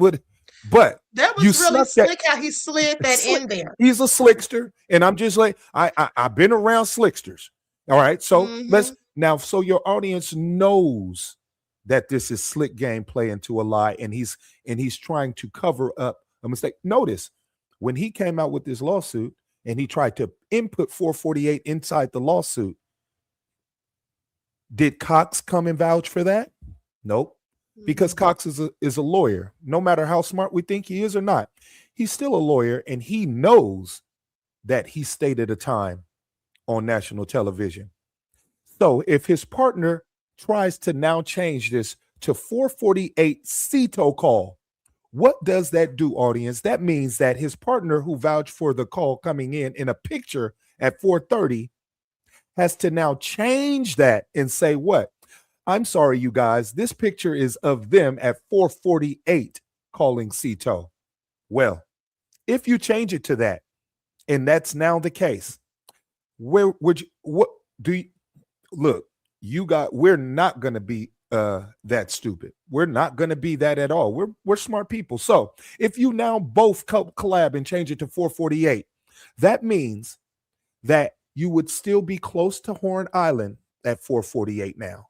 But that was really slick how he slid that in there. He's a slickster, and I'm just like, I've been around slicksters. All right, so so your audience knows that this is slick game play into a lie, and he's trying to cover up a mistake. Notice when he came out with this lawsuit and he tried to input 4:48 inside the lawsuit, did Cox come and vouch for that? Nope. Because Cox is a lawyer, no matter how smart we think he is or not. he's still a lawyer, and he knows that he stated a time on national television. So if his partner tries to now change this to 4:48 CETO call, what does that do, audience? That means that his partner who vouched for the call coming in a picture at 4:30 has to now change that and say, what? I'm sorry, you guys, this picture is of them at 4:48 calling CETO. Well, if you change it to that, and that's now the case, where would you, what do you, look, we're not going to be that stupid. We're not going to be that at all. We're smart people. So if you now both collab and change it to 4:48, that means that you would still be close to Horn Island at 4:48 now.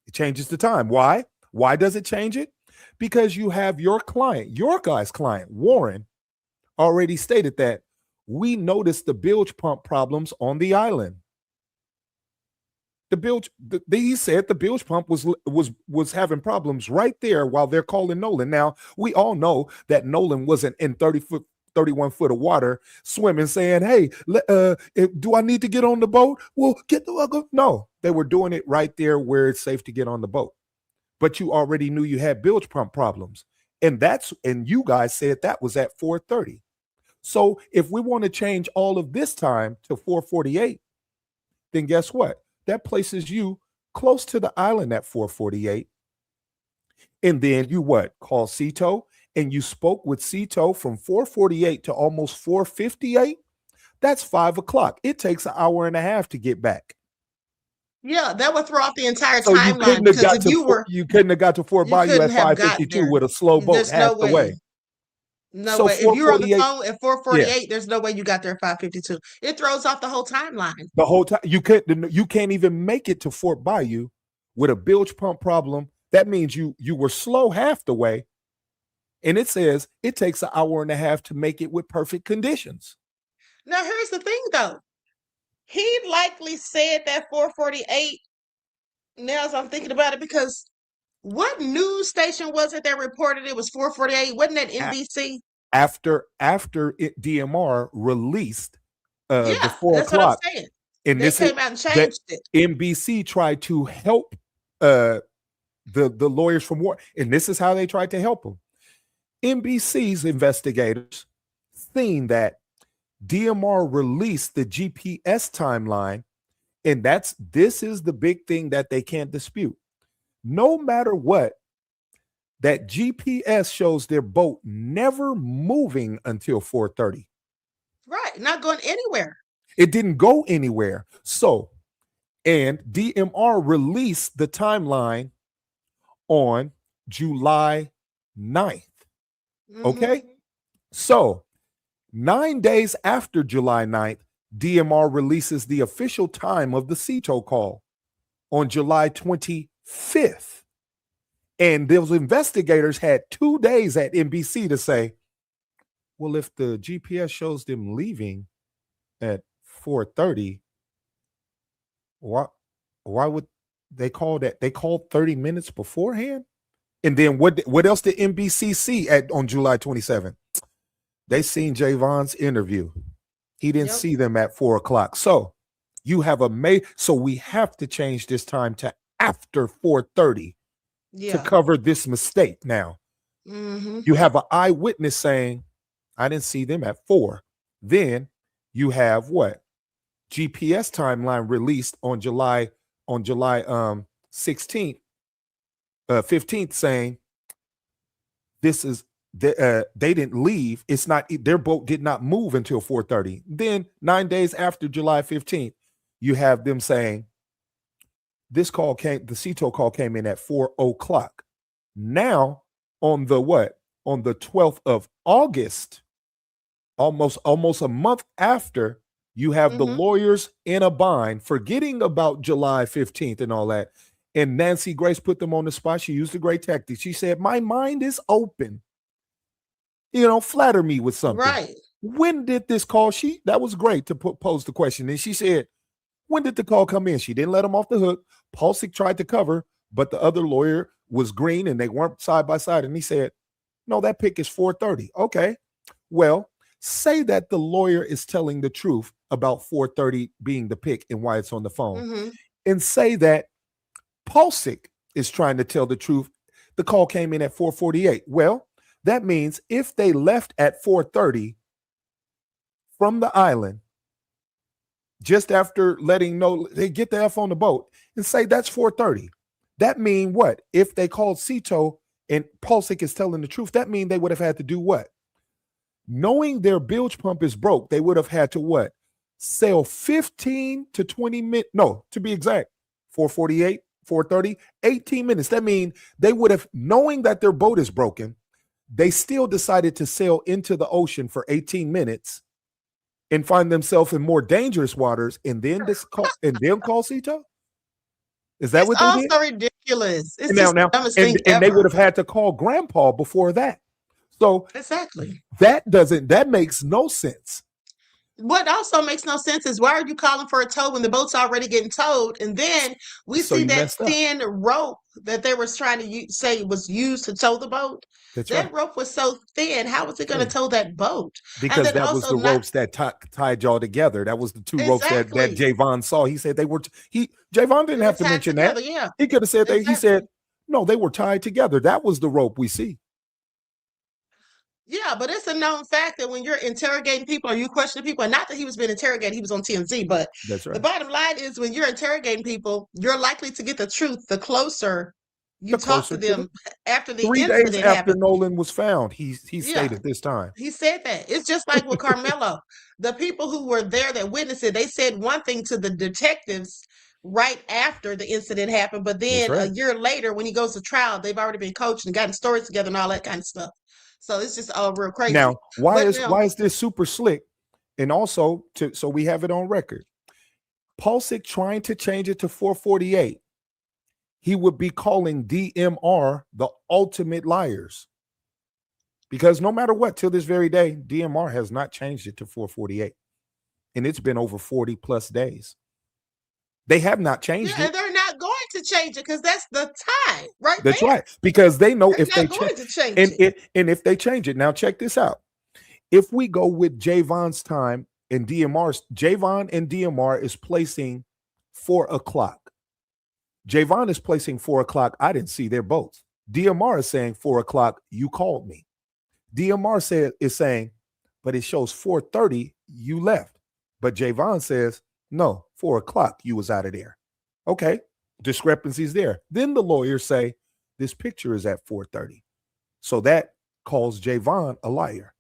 It changes the time. Why? Why does it change it? Because you have your client, your guy's client, Warren, already stated that we noticed the bilge pump problems on the island. He said the bilge pump was having problems right there while they're calling Nolan. Now, we all know that Nolan wasn't in 31 foot of water swimming saying, hey, do I need to get on the boat? Well, get the fuck up. No, they were doing it right there where it's safe to get on the boat. But you already knew you had bilge pump problems. And you guys said that was at 4:30. So if we want to change all of this time to 4:48, then guess what? That places you close to the island at 4:48. And then you what? Call CETO, and you spoke with CETO from 4:48 to almost 4:58. That's 5 o'clock. It takes an hour and a half to get back. Yeah, that would throw off the entire So timeline. Because if you couldn't have got to Fort Bayou at 5:52 with a slow boat there's half no the way. No So way. If you were on the 4:48 phone at 4:48, there's no way you got there at 5:52. It throws off the whole timeline. The whole time you can't even make it to Fort Bayou with a bilge pump problem. That means you were slow half the way. And it says it takes an hour and a half to make it with perfect conditions. Now, here's the thing, though. He likely said that 4:48. Now, as I'm thinking about it, because what news station was it that reported it was 4:48? Wasn't that NBC? After DMR released the 4 that's o'clock. what I'm saying. And they came out and changed it. NBC tried to help the lawyers from war, and this is how they tried to help them. NBC's investigators seen that DMR released the GPS timeline, and this is the big thing that they can't dispute. No matter what, that GPS shows their boat never moving until 4:30. Right, not going anywhere. It didn't go anywhere. So, and DMR released the timeline on July 9th. Okay? So, 9 days after July 9th, DMR releases the official time of the CETO call on July 25th. And those investigators had 2 days at NBC to say, well, if the GPS shows them leaving at 4:30, why would they call that? They called 30 minutes beforehand. And then what else did NBC see on July 27th? They seen Javon's interview. He didn't see them at 4 o'clock. So you have so we have to change this time to after 4:30 to cover this mistake. Now you have an eyewitness saying, I didn't see them at 4. Then you have what? GPS timeline released on July 16th, 15th, saying this is they didn't leave. It's not, their boat did not move until 4:30. Then 9 days after July 15th, you have them saying the CETO call came in at 4 o'clock. Now on the 12th of August, almost a month after, you have the lawyers in a bind, forgetting about July 15th and all that. And Nancy Grace put them on the spot. She used a great tactic. She said, my mind is open. Flatter me with something. Right. When did this call? That was great to pose the question. And she said, when did the call come in? She didn't let him off the hook. Pulsick tried to cover, but the other lawyer was green and they weren't side by side. And he said, no, that pick is 4:30. Okay. Well, say that the lawyer is telling the truth about 4:30 being the pick and why it's on the phone, Mm-hmm. and say that Pulsic is trying to tell the truth. The call came in at 4:48. Well, that means if they left at 4:30 from the island, just after letting know they get the F on the boat and say that's 4:30. That mean what? If they called Cito and Pulsic is telling the truth, that mean they would have had to do what? Knowing their bilge pump is broke, they would have had to what? Sail 15 to 20 minutes. No, to be exact, 4:48, 4:30, 18 minutes. That means they would have, knowing that their boat is broken, they still decided to sail into the ocean for 18 minutes and find themselves in more dangerous waters and then call Cito? Is that It's what they did? also ridiculous. It's Now, just the dumbest thing and they ever. would have had to call Grandpa before that. So Exactly. that makes no sense. What also makes no sense is why are you calling for a tow when the boat's already getting towed? And then we So see you that messed up. thin rope that they were trying to say was used to tow the boat. That's That right. rope was so thin. How was it going to tow that boat? Because then that was also the not- ropes that tied y'all together. That was the two ropes that Exactly. Javon saw. He said they were. Javon didn't They have to were tied mention together, that. yeah. He could have said that. He Exactly. said no, they were tied together. That was the rope we see. Yeah, but it's a known fact that when you're interrogating people or you questioning people, and not that he was being interrogated, he was on TMZ, but That's the right. bottom line is when you're interrogating people, you're likely to get the truth the closer you The talk to closer to them after the 3 days incident after happened. Nolan was found, he Yeah. stated this time. He said that. It's just like with Carmelo. The people who were there that witnessed it, they said one thing to the detectives right after the incident happened, but then right. a year later, when he goes to trial, they've already been coached and gotten stories together and all that kind of stuff. So it's just all real crazy. Now, why But now- is this super slick? And also, so we have it on record. Pulsic trying to change it to 4:48. He would be calling DMR the ultimate liars. Because no matter what, till this very day, DMR has not changed it to 4:48. And it's been over 40 plus days. They have not changed Yeah, it. and they're not going to change it because that's the time, right? That's there. right. Because they know They're if they not going to change and it. if they change it. Now check this out. If we go with Javon's time and DMR's, Javon and DMR is placing 4:00. Javon is placing 4:00. I didn't see their boats. DMR is saying 4:00. You called me. DMR is saying, but it shows 4:30. You left. But Javon says, no, 4:00. You was out of there. Okay. Discrepancies there. Then the lawyers say this picture is at 4:30. So that calls Javon a liar.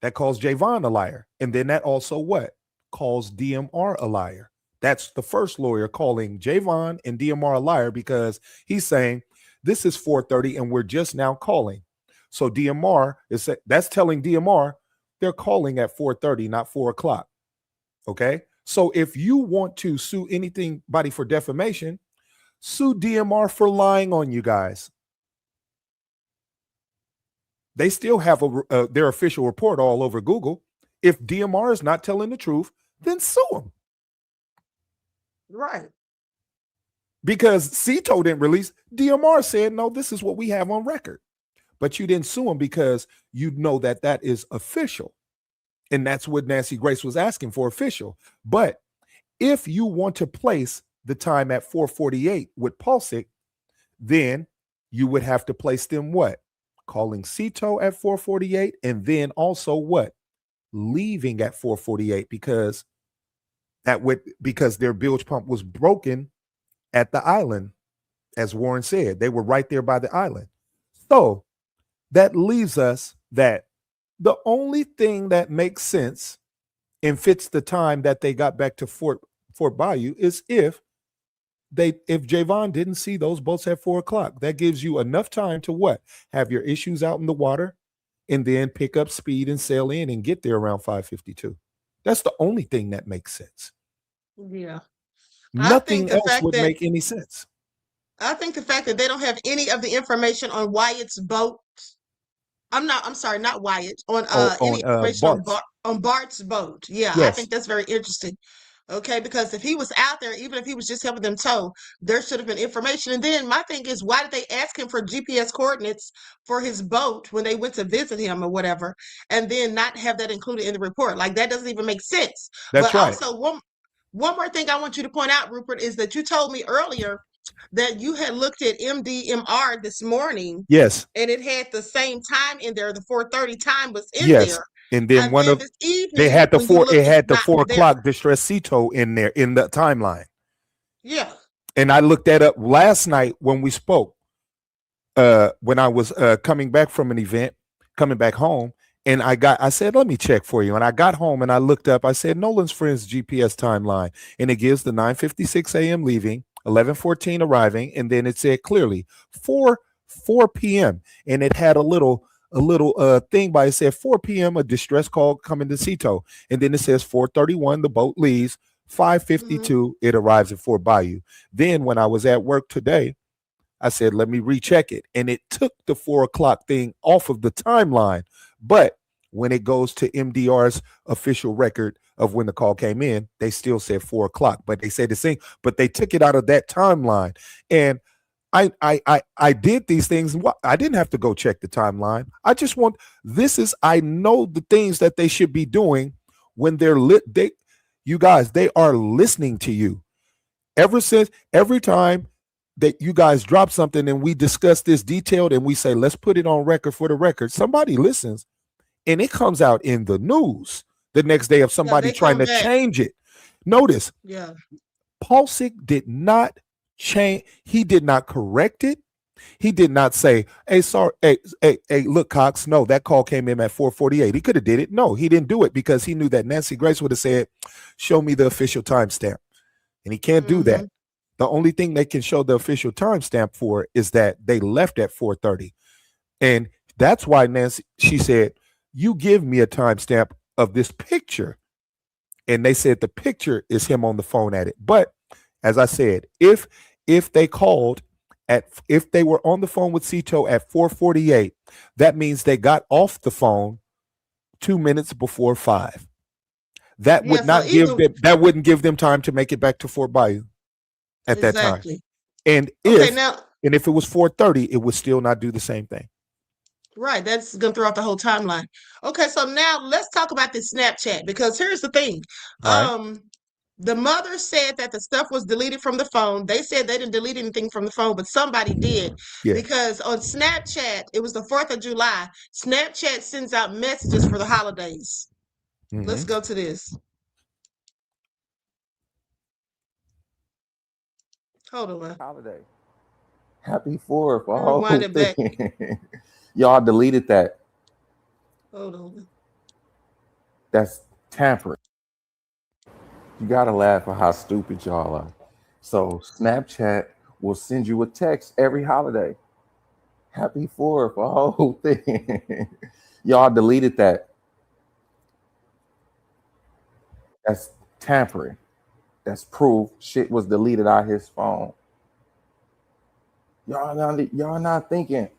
That calls Javon a liar. And then that also what? Calls DMR a liar. That's the first lawyer calling Javon and DMR a liar because he's saying this is 4:30 and we're just now calling. So DMR that's telling DMR they're calling at 4:30, not 4:00. Okay. So if you want to sue anybody for defamation, sue DMR for lying on you guys. They still have their official report all over Google. If DMR is not telling the truth, then sue them. Right. Because Cito didn't release. DMR said, no, this is what we have on record. But you didn't sue them because you know that is official. And that's what Nancy Grace was asking for, official. But if you want to place the time at 4:48 with Pulsic, then you would have to place them what? Calling Cito at 4:48 and then also what? Leaving at 4:48 because their bilge pump was broken at the island, as Warren said. They were right there by the island. So that leaves us that the only thing that makes sense and fits the time that they got back to Fort Bayou is if Javon didn't see those boats at 4:00. That gives you enough time to what? Have your issues out in the water and then pick up speed and sail in and get there around 5:52. That's the only thing that makes sense. Yeah. Nothing else would make any sense. I think the fact that they don't have any of the information on Wyatt's boat. I'm sorry, not Wyatt. On any information Bart's. on Bart's boat. Yeah, I Yes. think that's very interesting. Okay, because if he was out there, even if he was just helping them tow, there should have been information. And then my thing is, why did they ask him for GPS coordinates for his boat when they went to visit him or whatever, and then not have that included in the report? Like that doesn't even make sense. That's But right. also, one more thing I want you to point out, Rupert, is that you told me earlier that you had looked at MDMR this morning. Yes. And it had the same time in there. The 4:30 time was in Yes. there. And then And then this evening, they had the when you looked, it had it's the not 4 there. o'clock Tracestin in there in the timeline. Yeah. And I looked that up last night when we spoke. When I was coming back from an event, coming back home, and I said, let me check for you. And I got home and I looked up, I said, Nolan's friend's GPS timeline. And it gives the 9:56 a.m. leaving, 11:14 arriving, and then it said clearly 4 p.m. And it had a little thing by it said 4 p.m. a distress call coming to Cito. And then it says 4:31, the boat leaves, 5:52, it arrives at Fort Bayou. Then when I was at work today, I said, let me recheck it. And it took the 4 o'clock thing off of the timeline. But when it goes to MDR's official record of when the call came in, they still said 4 o'clock. But they said the same, but they took it out of that timeline. And I did these things. I didn't have to go check the timeline. I just want, I know the things that they should be doing when they're you guys, they are listening to you. Every time that you guys drop something and we discuss this detailed and we say, let's put it on record for the record, somebody listens and it comes out in the news the next day of somebody trying to change it. Notice, Pulsic did not change. He did not correct it. He did not say, hey, sorry, hey, look, Cox, no, that call came in at 4:48. He could have did it. No, he didn't do it because he knew that Nancy Grace would have said, show me the official timestamp. And he can't do that. The only thing they can show the official timestamp for is that they left at 4:30. And that's why Nancy, she said, you give me a timestamp of this picture. And they said the picture is him on the phone at it. But as I said, if they called if they were on the phone with Cito at 4:48, that means they got off the phone 2 minutes before 5. That would not wouldn't give them time to make it back to Fort Bayou at that time. And if it was 4:30, it would still not do the same thing. Right. That's going to throw out the whole timeline. Okay. So now let's talk about this Snapchat, because here's the thing. The mother said that the stuff was deleted from the phone. They said they didn't delete anything from the phone, but somebody did. Because on Snapchat, it was the 4th of July. Snapchat sends out messages for the holidays. Let's go to this. Hold on. Holiday. Happy 4th. Oh, y'all deleted that. Hold on. That's tampering. You gotta laugh at how stupid y'all are. So Snapchat will send you a text every holiday. Happy 4th. Oh, whole thing. Y'all deleted that. That's tampering. That's proof shit was deleted out of his phone. Y'all not thinking.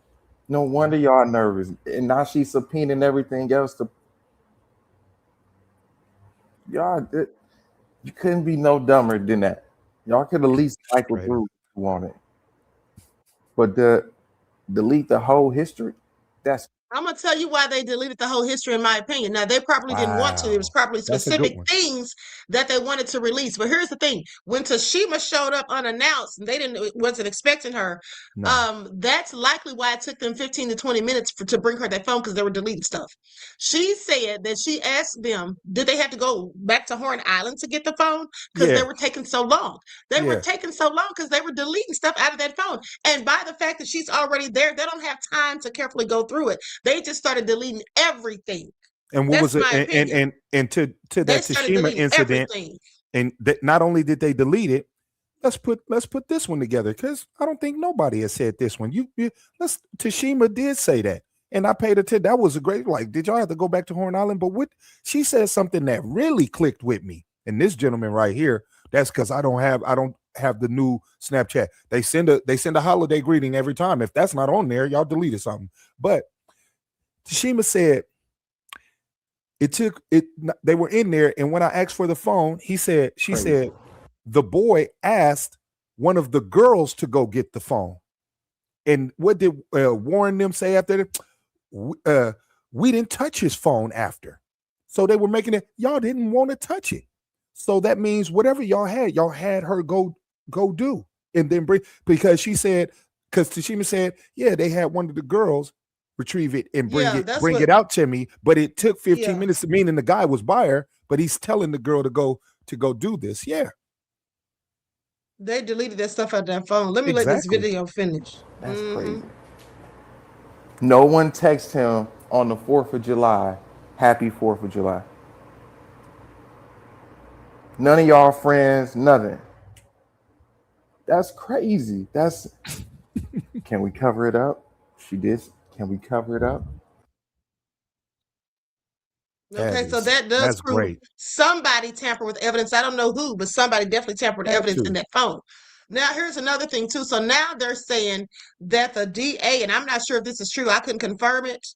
No wonder y'all nervous. And now she's subpoenaing everything else to y'all. You couldn't be no dumber than that. Y'all could at least cycle through if you want it. But delete the whole history. I'm going to tell you why they deleted the whole history, in my opinion. Now, they probably didn't want to. It was probably specific things that they wanted to release. But here's the thing. When Tashima showed up unannounced, and they wasn't expecting her, that's likely why it took them 15 to 20 minutes to bring her that phone, because they were deleting stuff. She said that she asked them, did they have to go back to Horn Island to get the phone? Because they were taking so long. They were taking so long because they were deleting stuff out of that phone. And by the fact that she's already there, they don't have time to carefully go through it. They just started deleting everything. And what was it? And to that Tashima incident, and not only did they delete it, let's put this one together, because I don't think nobody has said this one. Tashima did say that, and I paid attention. That was a great. Like, did y'all have to go back to Horn Island? But what she said something that really clicked with me. And this gentleman right here, that's because I don't have the new Snapchat. They send a holiday greeting every time. If that's not on there, y'all deleted something. But Tashima said, They were in there, and when I asked for the phone, she said the boy asked one of the girls to go get the phone. And what did Warren them say after that? We didn't touch his phone after. So they were making it, y'all didn't want to touch it. So that means whatever y'all had her go do. And then because she said, because Tashima said, yeah, they had one of the girls retrieve it and bring it out to me, but it took 15 minutes, meaning the guy was by her, but he's telling the girl to go do this. Yeah. They deleted that stuff out their phone. Let me let this video finish. That's crazy. No one texted him on the 4th of July, happy 4th of July. None of y'all friends, nothing. That's crazy. Can we cover it up? She did. Can we cover it up? Okay, so that does prove great. Somebody tampered with evidence. I don't know who, but somebody definitely tampered with evidence in that phone. Now, here's another thing, too. So now they're saying that the DA, and I'm not sure if this is true, I couldn't confirm it,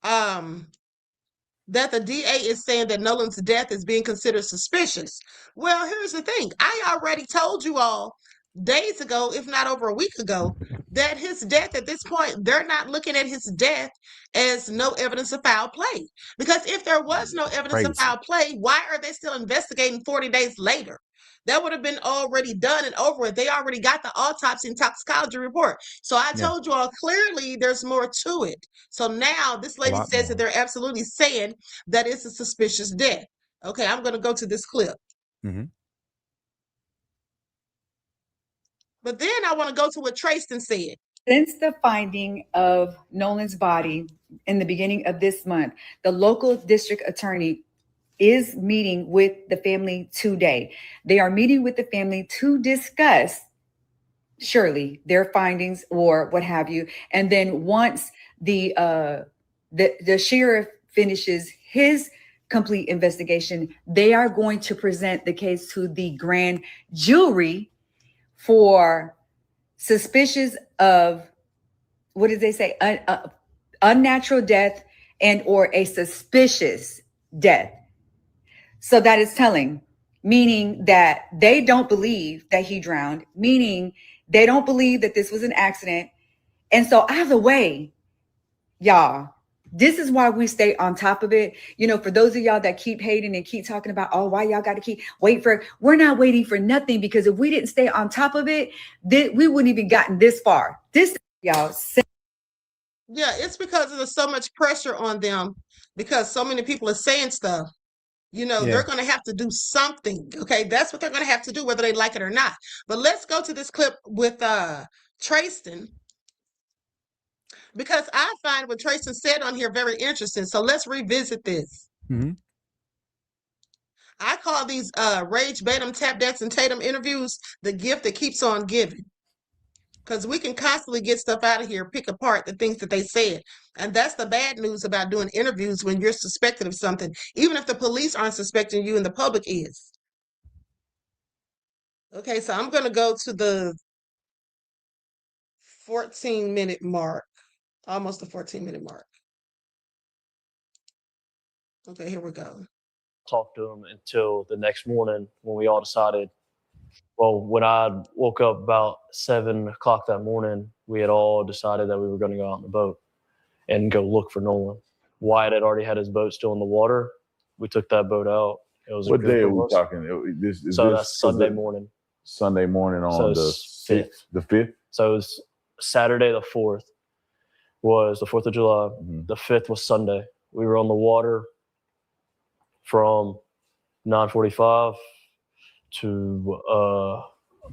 that the DA is saying that Nolan's death is being considered suspicious. Well, here's the thing. I already told you all days ago, if not over a week ago, that his death at this point, they're not looking at his death as no evidence of foul play. Because if there was no evidence of foul play, why are they still investigating 40 days later? That would have been already done and over with. They already got the autopsy and toxicology report. So I told you all clearly there's more to it. So now this lady says that they're absolutely saying that it's a suspicious death. Okay, I'm going to go to this clip. Mm-hmm. But then I want to go to what Tracestin said. Since the finding of Nolan's body in the beginning of this month, the local district attorney is meeting with the family today. They are meeting with the family to discuss, surely, their findings or what have you. And then once the sheriff finishes his complete investigation, they are going to present the case to the grand jury for suspicious of, what did they say? Unnatural death and or a suspicious death. So that is telling, meaning that they don't believe that he drowned, meaning they don't believe that this was an accident. And so either way, y'all, this is why we stay on top of it. You know, for those of y'all that keep hating and keep talking about, oh, why y'all got to we're not waiting for nothing, because if we didn't stay on top of it, we wouldn't even gotten this far. This, y'all. Yeah, it's because there's so much pressure on them because so many people are saying stuff. You know, they're going to have to do something. Okay, that's what they're going to have to do, whether they like it or not. But let's go to this clip with Tracestin, because I find what Tracestin said on here very interesting. So let's revisit this. Mm-hmm. I call these Rage Batum, Tap Dance, and Tatum interviews the gift that keeps on giving. Because we can constantly get stuff out of here, pick apart the things that they said. And that's the bad news about doing interviews when you're suspected of something, even if the police aren't suspecting you and the public is. Okay, so I'm going to go to the 14-minute mark, almost the 14-minute mark. Okay, here we go. Talked to him until the next morning when we all decided. Well, when I woke up about 7 o'clock that morning, we had all decided that we were going to go out on the boat and go look for Nolan. Wyatt had already had his boat still in the water. We took that boat out. It was what day are we talking? That's Sunday morning. Sunday morning on the 5th. The 5th? So it was Saturday the 4th was the 4th of July. Mm-hmm. The 5th was Sunday. We were on the water from 9:45 to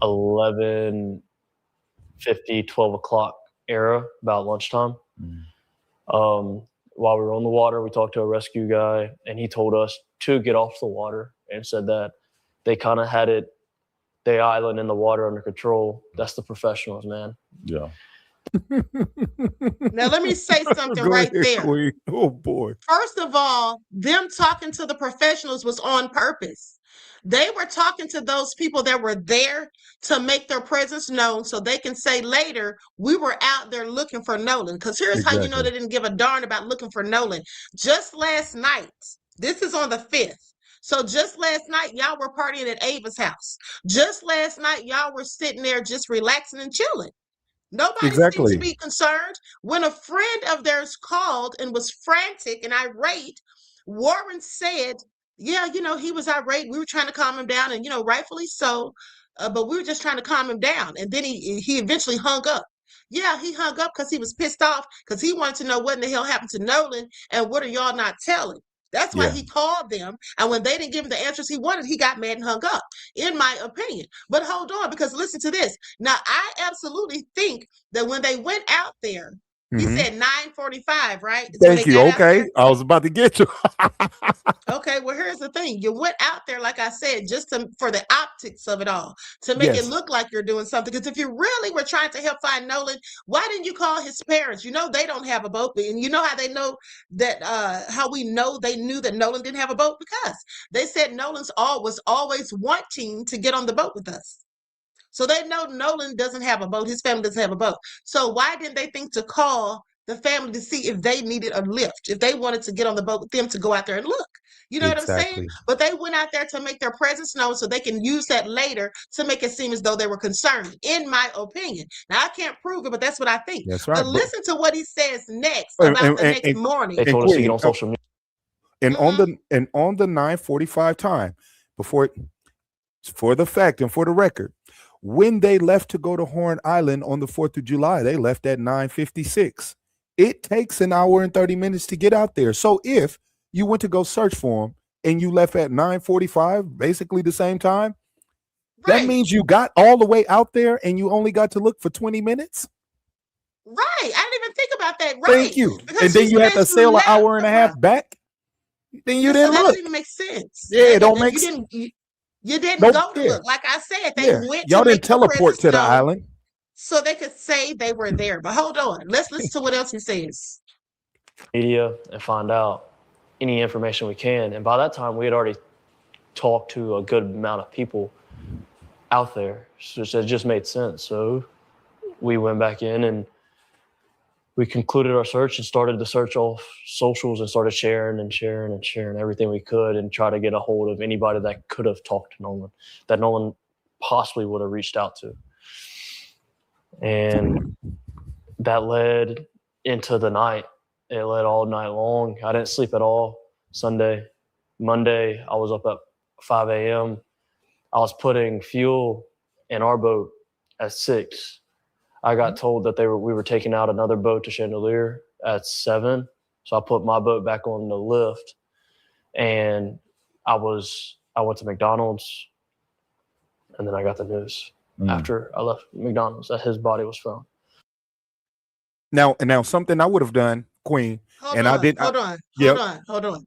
11:50, 12 o'clock era, about lunchtime. Mm. While we were on the water, we talked to a rescue guy, and he told us to get off the water and said that they kind of had the island and the water under control. That's the professionals, man. Yeah. Now, let me say something right there. Queen. Oh, boy. First of all, them talking to the professionals was on purpose. They were talking to those people that were there to make their presence known so they can say later, we were out there looking for Nolan. Because here's how you know they didn't give a darn about looking for Nolan. Just last night, This is on the 5th. So just last night, y'all were partying at Ava's house. Just last night, y'all were sitting there just relaxing and chilling. Nobody seemed to Exactly. be concerned. When a friend of theirs called and was frantic and irate, Warren said, yeah, he was irate. We were trying to calm him down, and, rightfully so, but we were just trying to calm him down. And then he eventually hung up. Yeah, he hung up because he was pissed off because he wanted to know what in the hell happened to Nolan and what are y'all not telling. That's why Yeah. he called them. And when they didn't give him the answers he wanted, he got mad and hung up, in my opinion. But hold on, because listen to this. Now, I absolutely think that when they went out there, he said 9:45, right? It's when Thank they you. got out Okay. there. I was about to get you. Okay, well, here's the thing. You went out there, like I said, just for the optics of it all, to make it Yes. look like you're doing something. Because if you really were trying to help find Nolan, why didn't you call his parents? You know they don't have a boat. And you know how they know that, how we know they knew that Nolan didn't have a boat? Because they said Nolan's was always wanting to get on the boat with us. So they know Nolan doesn't have a boat. His family doesn't have a boat. So why didn't they think to call the family to see if they needed a lift, if they wanted to get on the boat with them to go out there and look? You know what I'm saying? Exactly. But they went out there to make their presence known so they can use that later to make it seem as though they were concerned, in my opinion. Now, I can't prove it, but that's what I think. That's right. But listen to what he says next And- about the and- next and- morning. They told us to Queen, get on social media. And on the 9:45 time, for the fact and for the record, when they left to go to Horn Island on the 4th of July, they left at 9:56. It takes an hour and 30 minutes to get out there. So if you went to go search for them and you left at 9:45, basically the same time, that means you got all the way out there and you only got to look for 20 minutes. Right. I didn't even think about that. Right. Thank you. Because And then she you had said to sail an left hour and a half around- back. Then you So didn't that look. doesn't even make sense. Yeah, it don't You make didn't. You didn't Nope, go to yeah. look. Like I said, they Yeah. went Y'all to make didn't their teleport presence to the known island. so they could say they were there. But hold on. Let's listen to what else he says. Media and find out any information we can. And by that time, we had already talked to a good amount of people out there. So it just made sense. So we went back in and we concluded our search and started the search off socials and started sharing everything we could and try to get a hold of anybody that could have talked to Nolan, that Nolan possibly would have reached out to. And that led into the night. It led all night long. I didn't sleep at all Sunday. Monday, I was up at 5 a.m. I was putting fuel in our boat at 6. I got told that we were taking out another boat to Chandelier at 7. So I put my boat back on the lift, and I went to McDonald's, and then I got the news after I left McDonald's that his body was found. Now something I would have done, Queen, Hold on.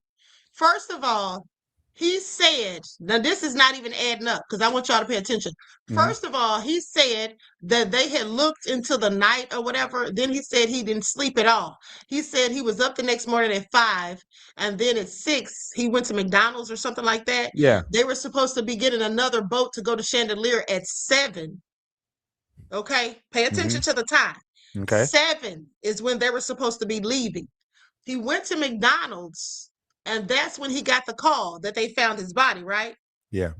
First of all, he said, now this is not even adding up because I want y'all to pay attention. First of all, he said that they had looked into the night or whatever. Then he said he didn't sleep at all. He said he was up the next morning at 5, and then at 6, he went to McDonald's or something like that. Yeah. They were supposed to be getting another boat to go to Chandelier at 7. Okay? Pay attention to the time. Okay. 7 is when they were supposed to be leaving. He went to McDonald's, and that's when he got the call that they found his body, right? Yeah.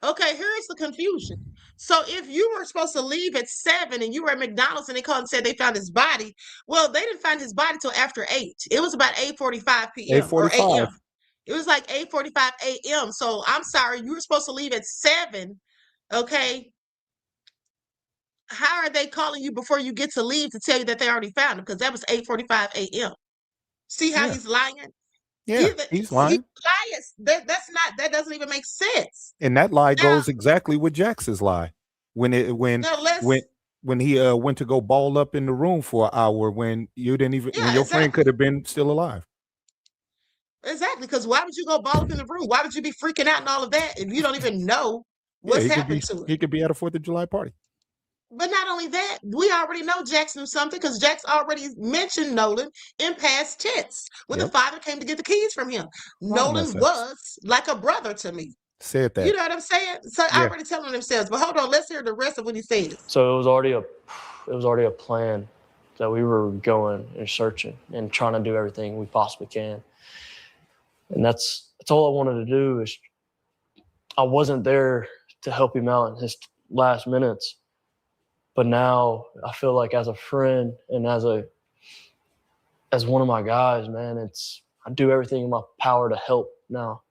Okay, here's the confusion. So if you were supposed to leave at 7 and you were at McDonald's and they called and said they found his body, well, they didn't find his body till after 8. It was about 8:45 p.m. or 8:45. a.m. It was like 8:45 a.m. So I'm sorry, you were supposed to leave at 7, okay? How are they calling you before you get to leave to tell you that they already found him? Because that was 8:45 a.m. See how he's lying? Yeah, he's lying. That doesn't even make sense. And that lie goes exactly with Jax's lie. When he went to go ball up in the room for an hour when you didn't even when your friend could have been still alive. Exactly, because why would you go ball up in the room? Why would you be freaking out and all of that if you don't even know what's happened to him? He could be at a 4th of July party. But not only that, we already know Jax knew something because Jax already mentioned Nolan in past tense when the father came to get the keys from him. Nolan was like a brother to me. Said that. You know what I'm saying? So I already telling themselves. But hold on, let's hear the rest of what he says. So it was already a plan that we were going and searching and trying to do everything we possibly can. And that's all I wanted to do. Is I wasn't there to help him out in his last minutes, but now I feel like as a friend and as one of my guys, man, I do everything in my power to help now.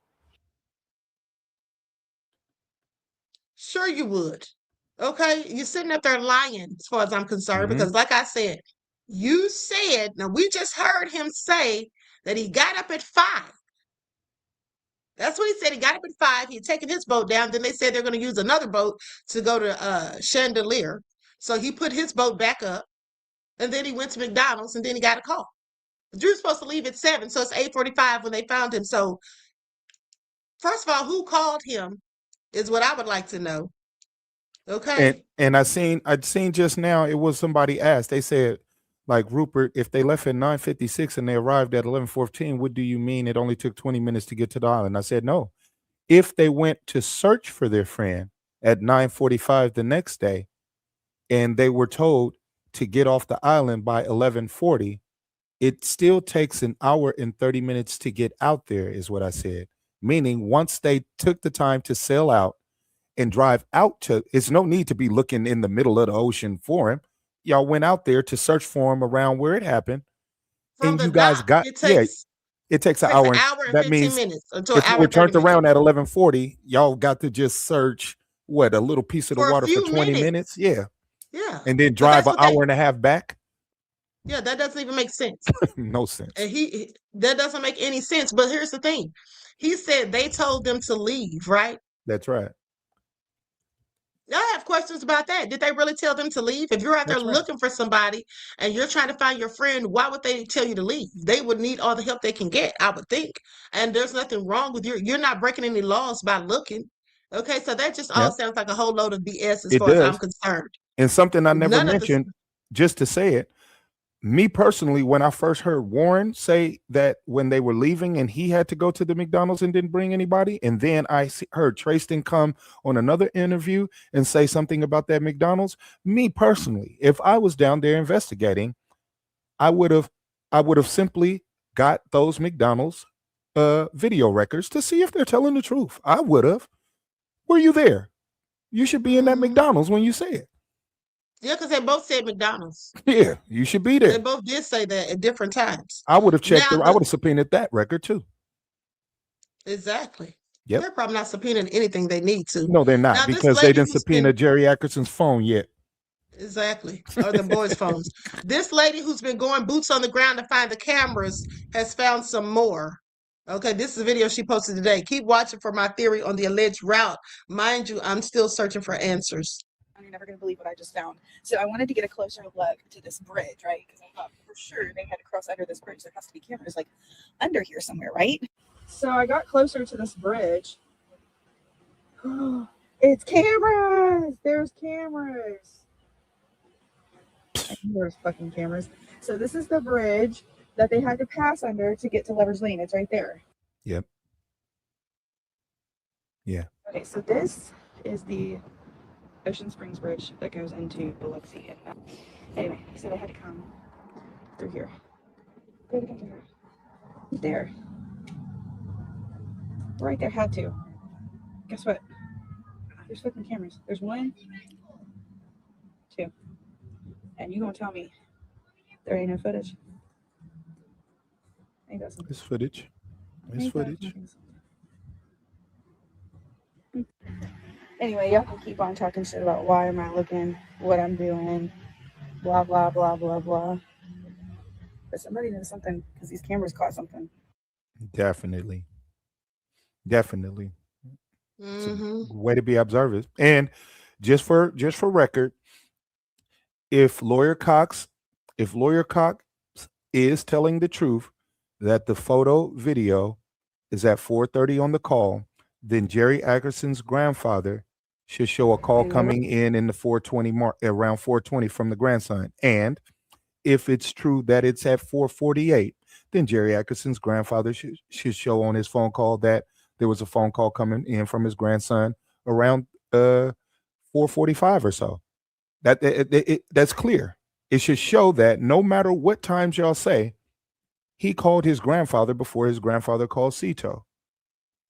Sure you would. Okay, you're sitting up there lying as far as I'm concerned, because like I said, you said, now we just heard him say that he got up at 5. That's what he said. He got up at 5. He had taken his boat down. Then they said they're going to use another boat to go to Chandelier. So he put his boat back up, and then he went to McDonald's, and then he got a call. Drew's supposed to leave at 7, so it's 8:45 when they found him. So first of all, who called him is what I would like to know. Okay. And I'd seen just now, it was somebody asked, they said, like, Rupert, if they left at 9:56 and they arrived at 11:14, what do you mean it only took 20 minutes to get to the island? I said, no. If they went to search for their friend at 9:45 the next day and they were told to get off the island by 11:40, it still takes an hour and 30 minutes to get out there, is what I said. Meaning once they took the time to sail out and drive out to, it's no need to be looking in the middle of the ocean for him. Y'all went out there to search for him around where it happened. From and the you guys dock, got, it takes an hour. An hour and that 15 means minutes until if an you hour were and 30 turned around minutes. at 11:40, y'all got to just search a little piece of the For a water for few 20 minutes. Yeah. Yeah. And then But drive that's an hour and a half back. Yeah, that doesn't even make sense. No sense. And that doesn't make any sense. But here's the thing. He said they told them to leave, right? That's right. I have questions about that. Did they really tell them to leave? If you're out there That's right. looking for somebody and you're trying to find your friend, why would they tell you to leave? They would need all the help they can get, I would think. And there's nothing wrong with you're not breaking any laws by looking. Okay, so that just all sounds like a whole load of BS as It far as I'm does. concerned. And something I never None of mentioned, just to say it, me personally, when I first heard Warren say that when they were leaving and he had to go to the McDonald's and didn't bring anybody, and then I heard Tracestin come on another interview and say something about that McDonald's, me personally, if I was down there investigating, I would have simply got those McDonald's video records to see if they're telling the truth. I would have. Were you there? You should be in that McDonald's when you say it. Yeah, because they both said McDonald's. Yeah, you should be there. They both did say that at different times. I would have checked. I would have subpoenaed that record too. Exactly. Yep. They're probably not subpoenaing anything they need to. No, they're not, because they didn't subpoena Jerry Ackerson's phone yet. Exactly. Or the boys' phones. This lady who's been going boots on the ground to find the cameras has found some more. Okay, this is a video she posted today. Keep watching for my theory on the alleged route. Mind you, I'm still searching for answers. You're never going to believe what I just found. So I wanted to get a closer look to this bridge, right? Because I thought for sure they had to cross under this bridge. There has to be cameras like under here somewhere, right? So I got closer to this bridge. It's cameras. There's cameras. There's fucking cameras. So this is the bridge that they had to pass under to get to Lover's Lane. It's right there. Yep. Yeah. Okay, so this is the Ocean Springs Bridge that goes into Biloxi. And anyway, he said I had to come through here. There. Right there, had to. Guess what? There's fucking cameras. There's 1, 2. And you gonna tell me there ain't no footage? Ain't that something? It's footage. It's footage. Anyway, y'all can keep on talking shit about why am I looking, what I'm doing, blah, blah, blah, blah, blah. But somebody knows something because these cameras caught something. Definitely. Definitely. Mm-hmm. Way to be observant. And just for record, if Lawyer Cox is telling the truth that the photo video is at 4:30 on the call, then Jerry Ackerson's grandfather should show a call coming in the 4:20 mark, around 4:20 from the grandson. And if it's true that it's at 4:48, then Jerry Ackerson's grandfather should show on his phone call that there was a phone call coming in from his grandson around 4:45 or so. That's clear. It should show that no matter what times y'all say, he called his grandfather before his grandfather called Cito.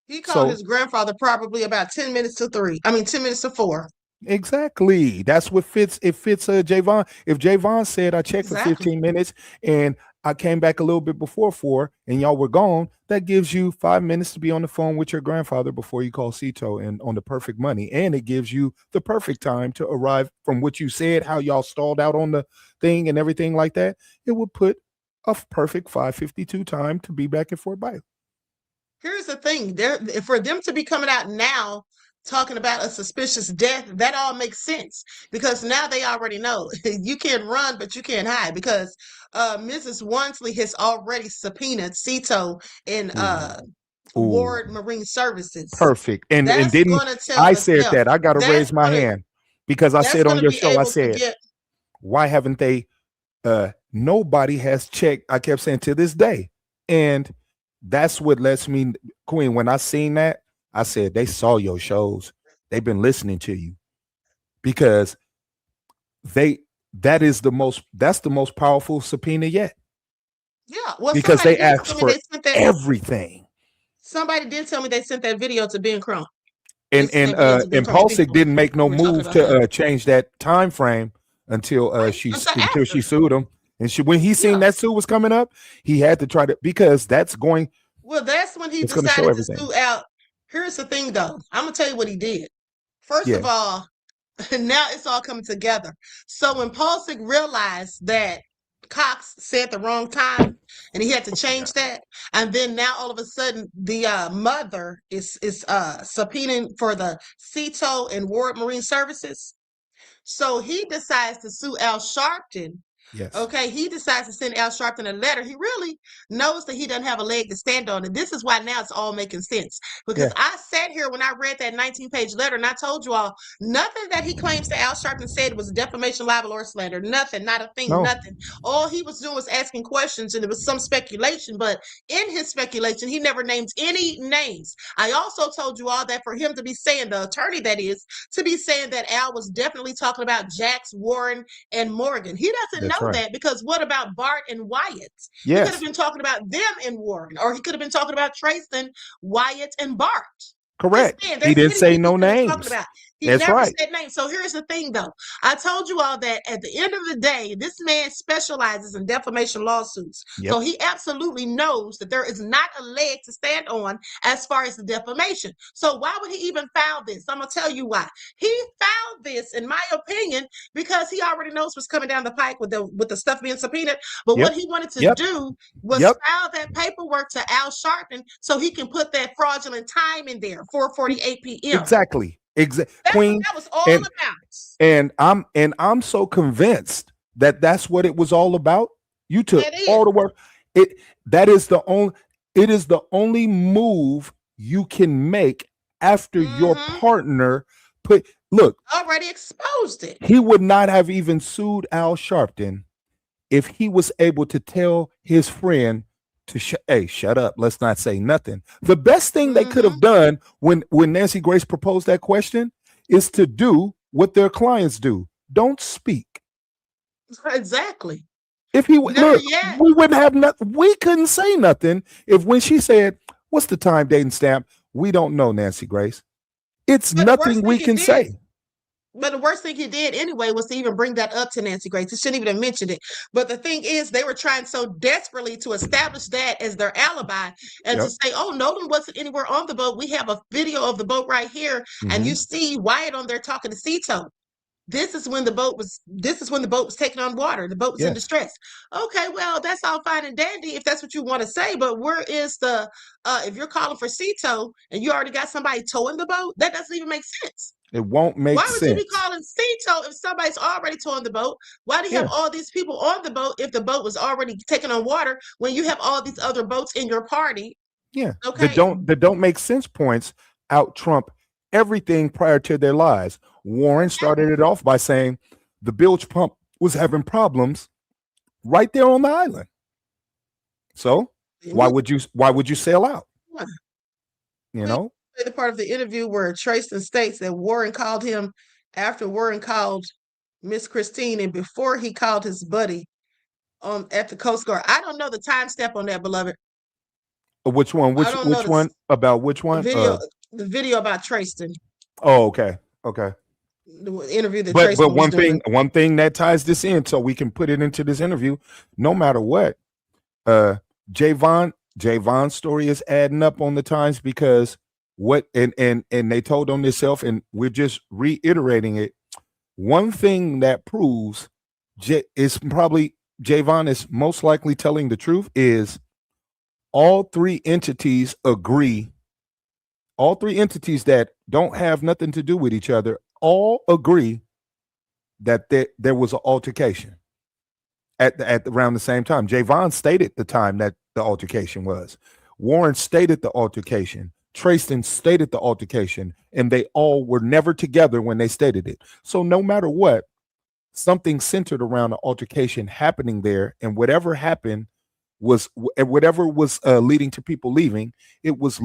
He called his grandfather probably about 10 minutes to 10 minutes to 4. Exactly. That's what fits. It fits Javon. If Javon said I checked for 15 minutes and I came back a little bit before 4 and y'all were gone, that gives you 5 minutes to be on the phone with your grandfather before you call Cito and on the perfect money. And it gives you the perfect time to arrive from what you said, how y'all stalled out on the thing and everything like that. It would put a perfect 5:52 time to be back at Fort Bayou. Here's the thing. For them to be coming out now talking about a suspicious death, that all makes sense because now they already know you can run, but you can't hide because Mrs. Wansley has already subpoenaed Cito in Ward Marine Services. Perfect. And didn't I said that I got to raise my hand because I said on your show, I said, why haven't they? Nobody has checked. I kept saying to this day, and that's what lets me, Queen. When I seen that, I said, they saw your shows. They've been listening to you because that's the most powerful subpoena yet. Yeah. Well, because they asked for everything. Somebody did tell me they sent that video to Ben Crump. And Paulsick didn't make no move to change that time frame until she sued him. And when he seen that suit was coming up, he had to try to, because that's going. Well, that's when he decided to sue out. Here's the thing, though. I'm going to tell you what he did. First of all, now it's all coming together. So when Paulsick realized that Cox said the wrong time and he had to change that, and then now all of a sudden the mother is subpoenaing for the Cito and Ward Marine Services. So he decides to sue Al Sharpton. Yes. Okay, he decides to send Al Sharpton a letter. He really knows that he doesn't have a leg to stand on. And this is why now it's all making sense. Because I sat here when I read that 19-page letter and I told you all, nothing that he claims that Al Sharpton said was defamation, libel, or slander. Nothing, not a thing, nothing. All he was doing was asking questions and it was some speculation. But in his speculation, he never named any names. I also told you all that for him to be saying, the attorney that is, to be saying that Al was definitely talking about Jax, Warren, and Morgan. He doesn't know that because what about Bart and Wyatt? He could have been talking about them in Warren, or he could have been talking about Tracestin, Wyatt, and Bart. Correct. He didn't say no names. He never said names. So here's the thing, though. I told you all that at the end of the day, this man specializes in defamation lawsuits. So he absolutely knows that there is not a leg to stand on as far as the defamation. So why would he even file this? I'm going to tell you why. He filed this, in my opinion, because he already knows what's coming down the pike with the stuff being subpoenaed. But what he wanted to do was file that paperwork to Al Sharpton so he can put that fraudulent time in there, 4:48 p.m. Exactly. Queen, that was all about. And I'm so convinced that that's what it was all about. You took all the work. It is the only move you can make after your partner already exposed it. He would not have even sued Al Sharpton if he was able to tell his friend to shut up. Let's not say nothing. The best thing they could have done when Nancy Grace proposed that question is to do what their clients do. Don't speak. Exactly. If he would we wouldn't have nothing. We couldn't say nothing if when she said, "What's the time, date, and stamp?" We don't know, Nancy Grace. It's nothing we can say. But the worst thing he did anyway was to even bring that up to Nancy Grace. He shouldn't even have mentioned it. But the thing is, they were trying so desperately to establish that as their alibi and to say, oh, Nolan wasn't anywhere on the boat. We have a video of the boat right here. And you see Wyatt on there talking to Cito. This is when the boat was taking on water. The boat was in distress. Okay, well, that's all fine and dandy if that's what you want to say. But where is the if you're calling for Cito and you already got somebody towing the boat, that doesn't even make sense. It won't make sense. Why would you be calling Cito if somebody's already towing the boat? Why do you have all these people on the boat if the boat was already taking on water when you have all these other boats in your party? Yeah. Okay. The don't make sense points out trump everything prior to their lives. Warren started it off by saying the bilge pump was having problems right there on the island. So why would you sail out? You know? The part of the interview where Tracestin states that Warren called him after Warren called Miss Christine and before he called his buddy at the Coast Guard. I don't know the time step on that, beloved. Which one? I don't know Which one? About which one? The video about Tracestin. Oh, okay. Okay. The interview that But Tracestin was doing. one thing that ties this in, so we can put it into this interview, no matter what, Javon's story is adding up on the times, because what and they told on themselves, and we're just reiterating it. One thing that proves is probably Javon is most likely telling the truth is all three entities agree. All three entities that don't have nothing to do with each other all agree that there was an altercation at around the same time. Javon stated the time that the altercation was. Warren stated the altercation. Tracestin stated the altercation, and they all were never together when they stated it. So no matter what, something centered around the altercation happening there, and whatever happened was whatever was leading to people leaving. It was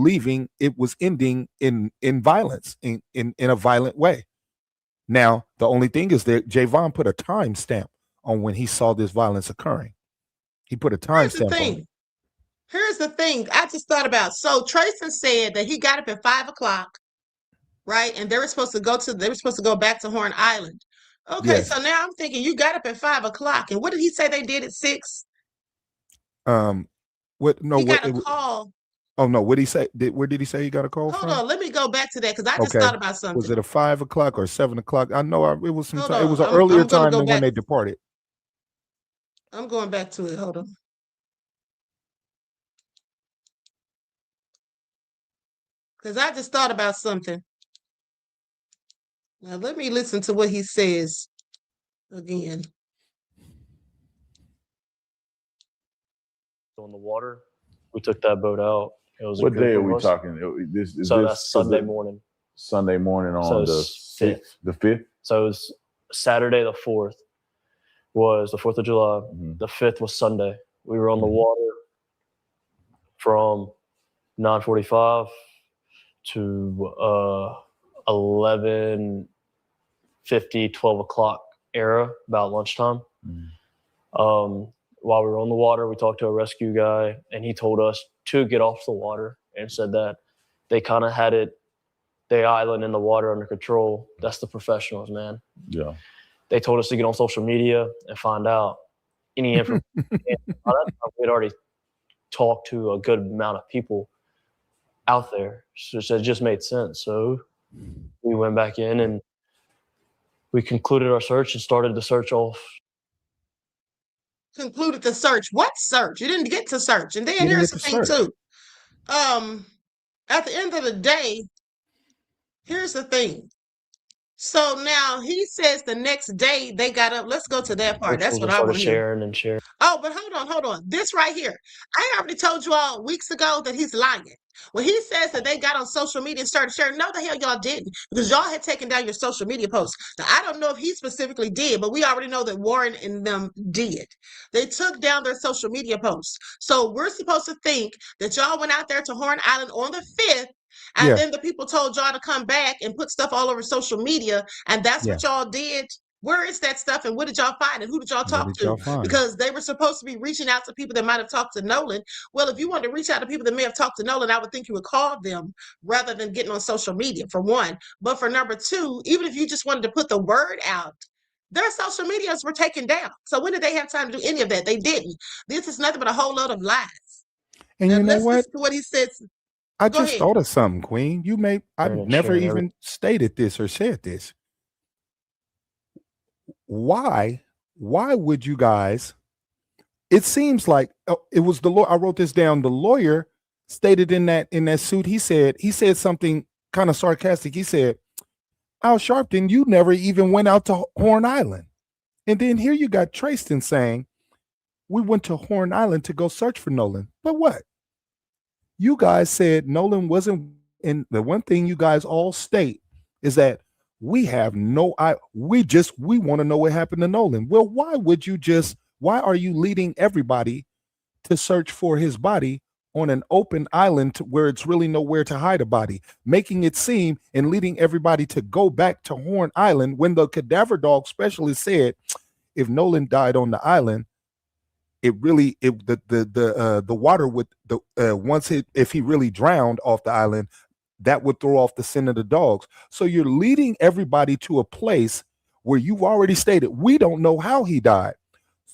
ending in violence, in a violent way. Now the only thing is that Javon put a time stamp on when he saw this violence occurring. He put a time stamp on it. Here's the thing I just thought about. So Tracestin said that he got up at 5 o'clock, right? And they were supposed to go back to Horn Island. Okay, yes. So now I'm thinking you got up at 5 o'clock. And what did he say they did at 6? What? No, he got a call. Oh no, what did he say? Where did he say he got a call from? Hold on, let me go back to that, because I just thought about something. Was it a 5 o'clock or 7 o'clock? I know it was some time. It was an earlier time than when they departed. I'm going back to it. Hold on. Because I just thought about something. Now let me listen to what he says again. On the water, we took that boat out. It was what day are we talking? That's Sunday morning. Sunday morning on the 5th. The 5th. So it was Saturday the 4th. Was the 4th of July. Mm-hmm. The 5th was Sunday. We were on the water from 9:45 to 11:50, 12 o'clock era, about lunchtime. Mm-hmm. While we were on the water, we talked to a rescue guy, and he told us to get off the water, and said that they kind of had the island and the water under control. That's the professionals, man. Yeah. They told us to get on social media and find out any information. We'd already talked to a good amount of people out there, so it just made sense. So we went back in and we concluded our search and started the search off. Concluded the search. What search? You didn't get to search. And then here's the thing too. At the end of the day, here's the thing. So now he says the next day they got up. Let's go to that part. That's what I want to hear. Sharing. Oh, but hold on. This right here. I already told you all weeks ago that he's lying. When he says that they got on social media and started sharing, no, the hell y'all didn't, because y'all had taken down your social media posts. Now, I don't know if he specifically did, but we already know that Warren and them did. They took down their social media posts. So we're supposed to think that y'all went out there to Horn Island on the 5th, and then the people told y'all to come back and put stuff all over social media, and that's what y'all did. Where is that stuff, and what did y'all find, and who did y'all talk to? Because they were supposed to be reaching out to people that might have talked to Nolan. Well, if you wanted to reach out to people that may have talked to Nolan, I would think you would call them rather than getting on social media, for one. But for number two, even if you just wanted to put the word out, their social medias were taken down. So when did they have time to do any of that? They didn't. This is nothing but a whole load of lies. And you know what? Listen to what he says. I just thought of something, Queen. I've never even stated this or said this. Why would you guys? It seems like it was the lawyer. I wrote this down. The lawyer stated in that suit, he said something kind of sarcastic. He said, Al Sharpton, you never even went out to Horn Island. And then here you got Tracestin saying, we went to Horn Island to go search for Nolan. But what? You guys said Nolan wasn't. And the one thing you guys all state is that we have no, we want to know what happened to Nolan. Well, why are you leading everybody to search for his body on an open island where it's really nowhere to hide a body, making it seem and leading everybody to go back to Horn Island when the cadaver dog specialist said, if Nolan died on the island, the water would if he really drowned off the island, that would throw off the scent of the dogs. So you're leading everybody to a place where you've already stated we don't know how he died.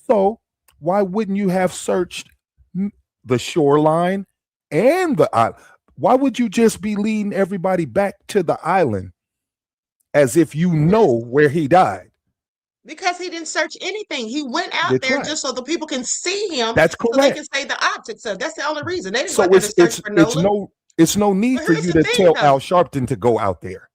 So why wouldn't you have searched the shoreline and the island? Why would you just be leading everybody back to the island as if you know where he died? Because he didn't search anything. He went out there just so the people can see him. That's correct. So they can say the objects of. That's the only reason. They didn't So go out there to search for Nolan. It's no need for you to tell Al Sharpton to go out there.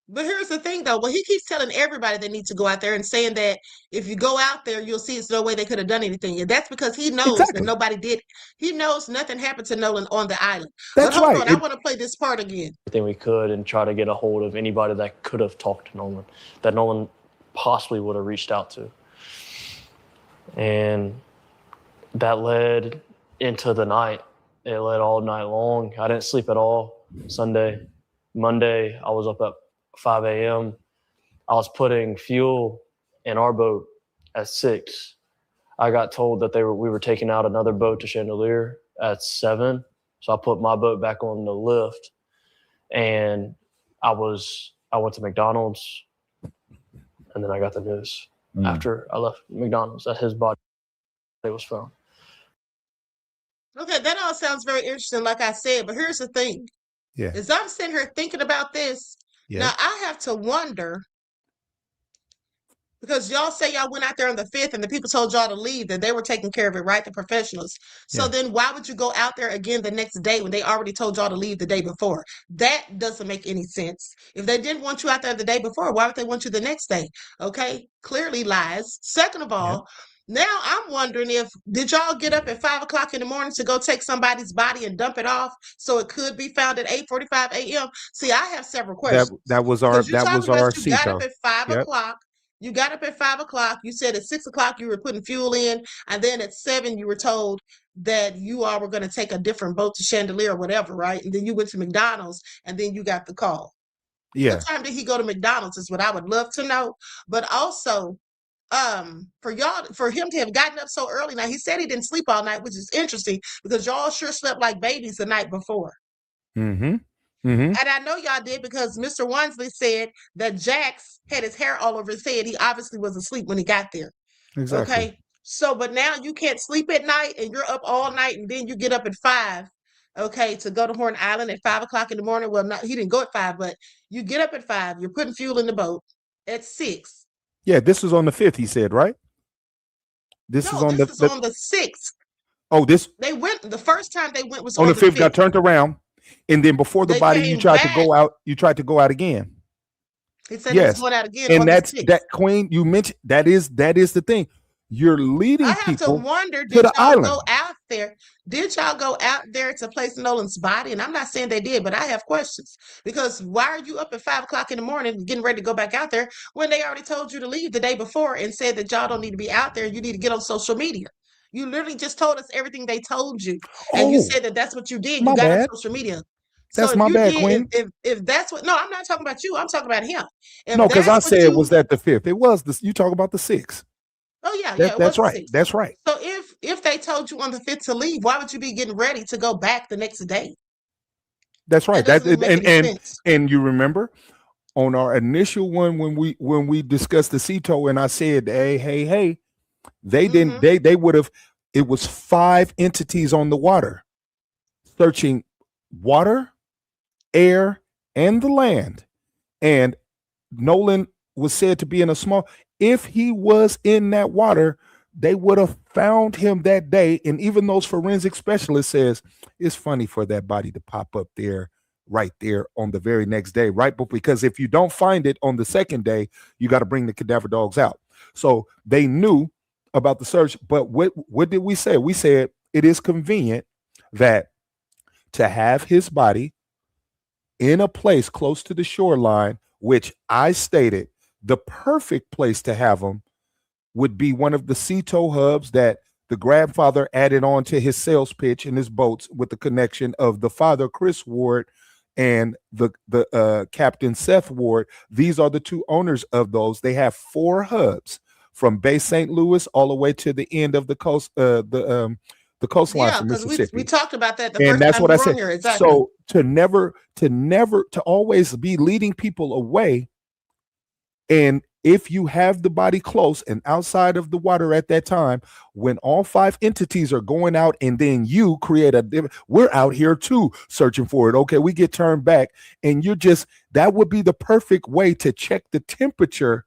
But here's the thing, though. Well, he keeps telling everybody they need to go out there and saying that if you go out there, you'll see it's no way they could have done anything. And that's because he knows that nobody did. He knows nothing happened to Nolan on the island. That's but hold right. on, I want to play this part again. Everything we could and try to get a hold of anybody that could have talked to Nolan, that Nolan possibly would have reached out to. And that led into the night. It led all night long. I didn't sleep at all Sunday. Monday, I was up at 5 a.m. I was putting fuel in our boat at 6. I got told that we were taking out another boat to Chandelier at 7. So I put my boat back on the lift, and I went to McDonald's, and then I got the news after I left McDonald's that his body was found. Okay, that all sounds very interesting, like I said, but here's the thing. Yeah. As I'm sitting here thinking about this, now I have to wonder, because y'all say y'all went out there on the 5th and the people told y'all to leave, that they were taking care of it, right? The professionals. So then why would you go out there again the next day when they already told y'all to leave the day before? That doesn't make any sense. If they didn't want you out there the day before, why would they want you the next day? Okay, clearly lies. Second of all, now I'm wondering did y'all get up at 5 o'clock in the morning to go take somebody's body and dump it off so it could be found at 8:45 a.m.? See, I have several questions. That was our You got CETO. up at 5 o'clock. You got up at 5 o'clock. You said at 6 o'clock you were putting fuel in, and then at 7 you were told that you all were going to take a different boat to Chandelier or whatever, right? And then you went to McDonald's, and then you got the call. Yeah. What time did he go to McDonald's is what I would love to know. But also, for him to have gotten up so early. Now, he said he didn't sleep all night, which is interesting because y'all sure slept like babies the night before. Mm-hmm. Mm-hmm. And I know y'all did because Mr. Wansley said that Jax had his hair all over his head. He obviously was asleep when he got there. Exactly. Okay. So, but now you can't sleep at night and you're up all night and then you get up at 5, okay, to go to Horn Island at 5 o'clock in the morning. Well, he didn't go at 5, but you get up at 5. You're putting fuel in the boat at 6. Yeah, this was on the 5th, he said, right? This is on the 6th. Oh, they went the first time they went was on the 5th, got turned around. And then before the body, you tried to go out again. He said he was going out again. And that's that, Queen, you mentioned that is the thing. You're leading I have people to wonder, to the island. Go out there? Did y'all go out there to place Nolan's body? And I'm not saying they did, but I have questions. Because why are you up at 5 o'clock in the morning getting ready to go back out there when they already told you to leave the day before and said that y'all don't need to be out there? You need to get on social media. You literally just told us everything they told you. And you said that that's what you did. You got on social media. That's my bad, Queen. If that's what, no, I'm not talking about you. I'm talking about him. No, because I said it was that the 5th. It was this. You talk about the 6th. Oh yeah, that's right. That's right. So if they told you on the 5th to leave, why would you be getting ready to go back the next day? That's right. And you remember on our initial one when we discussed the CETO and I said, hey, they didn't. They would have. It was 5 entities on the water, searching water, air, and the land. And Nolan was said to be in a small. If he was in that water, they would have found him that day. And even those forensic specialists says it's funny for that body to pop up there, right there on the very next day, right? But because if you don't find it on the second day, you got to bring the cadaver dogs out. So they knew about the search. But what did we say? We said it is convenient that to have his body in a place close to the shoreline, which I stated the perfect place to have him would be one of the CETO hubs that the grandfather added on to his sales pitch in his boats with the connection of the father, Chris Ward, and the Captain Seth Ward. These are the 2 owners of those. They have 4 hubs. from Bay St. Louis all the way to the end of the coast, the coastline Yeah, from because Mississippi. we talked about that the And first that's time what we I were on said. here. Exactly. So to always be leading people away. And if you have the body close and outside of the water at that time, when all 5 entities are going out and then you create we're out here too searching for it. Okay, we get turned back and that would be the perfect way to check the temperature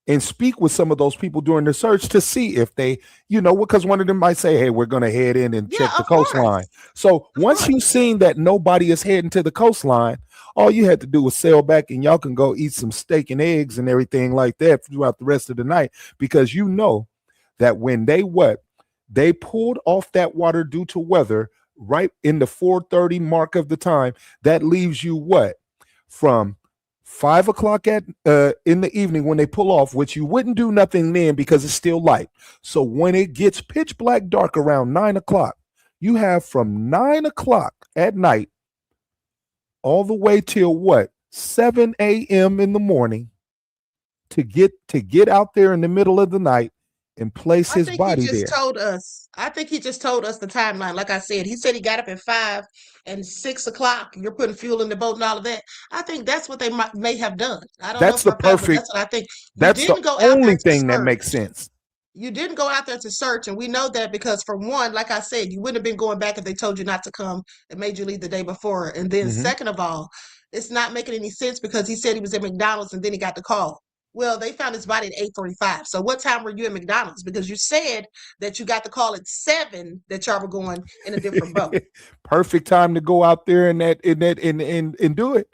and speak with some of those people during the search to see if they, because one of them might say, hey, we're going to head in and check the coastline. So once you've seen that nobody is heading to the coastline, all you had to do was sail back and y'all can go eat some steak and eggs and everything like that throughout the rest of the night, because you know that when they pulled off that water due to weather right in the 4:30 mark of the time, that leaves you from 5 o'clock in the evening when they pull off, which you wouldn't do nothing then because it's still light. So when it gets pitch black dark around 9 o'clock, you have from 9 o'clock at night all the way till 7 a.m. in the morning to get out there in the middle of the night and place his body there. I think he just told us the timeline. Like I said, he said he got up at 5 and 6 o'clock. You're putting fuel in the boat and all of that. I think that's what they may have done. I don't know. That's what I think. That's the only thing that makes sense. You didn't go out there to search, and we know that because, for one, like I said, you wouldn't have been going back if they told you not to come and made you leave the day before. And then, second of all, it's not making any sense because he said he was at McDonald's and then he got the call. Well, they found his body at 8:45. So what time were you at McDonald's? Because you said that you got the call at 7 that y'all were going in a different boat. Perfect time to go out there and do it.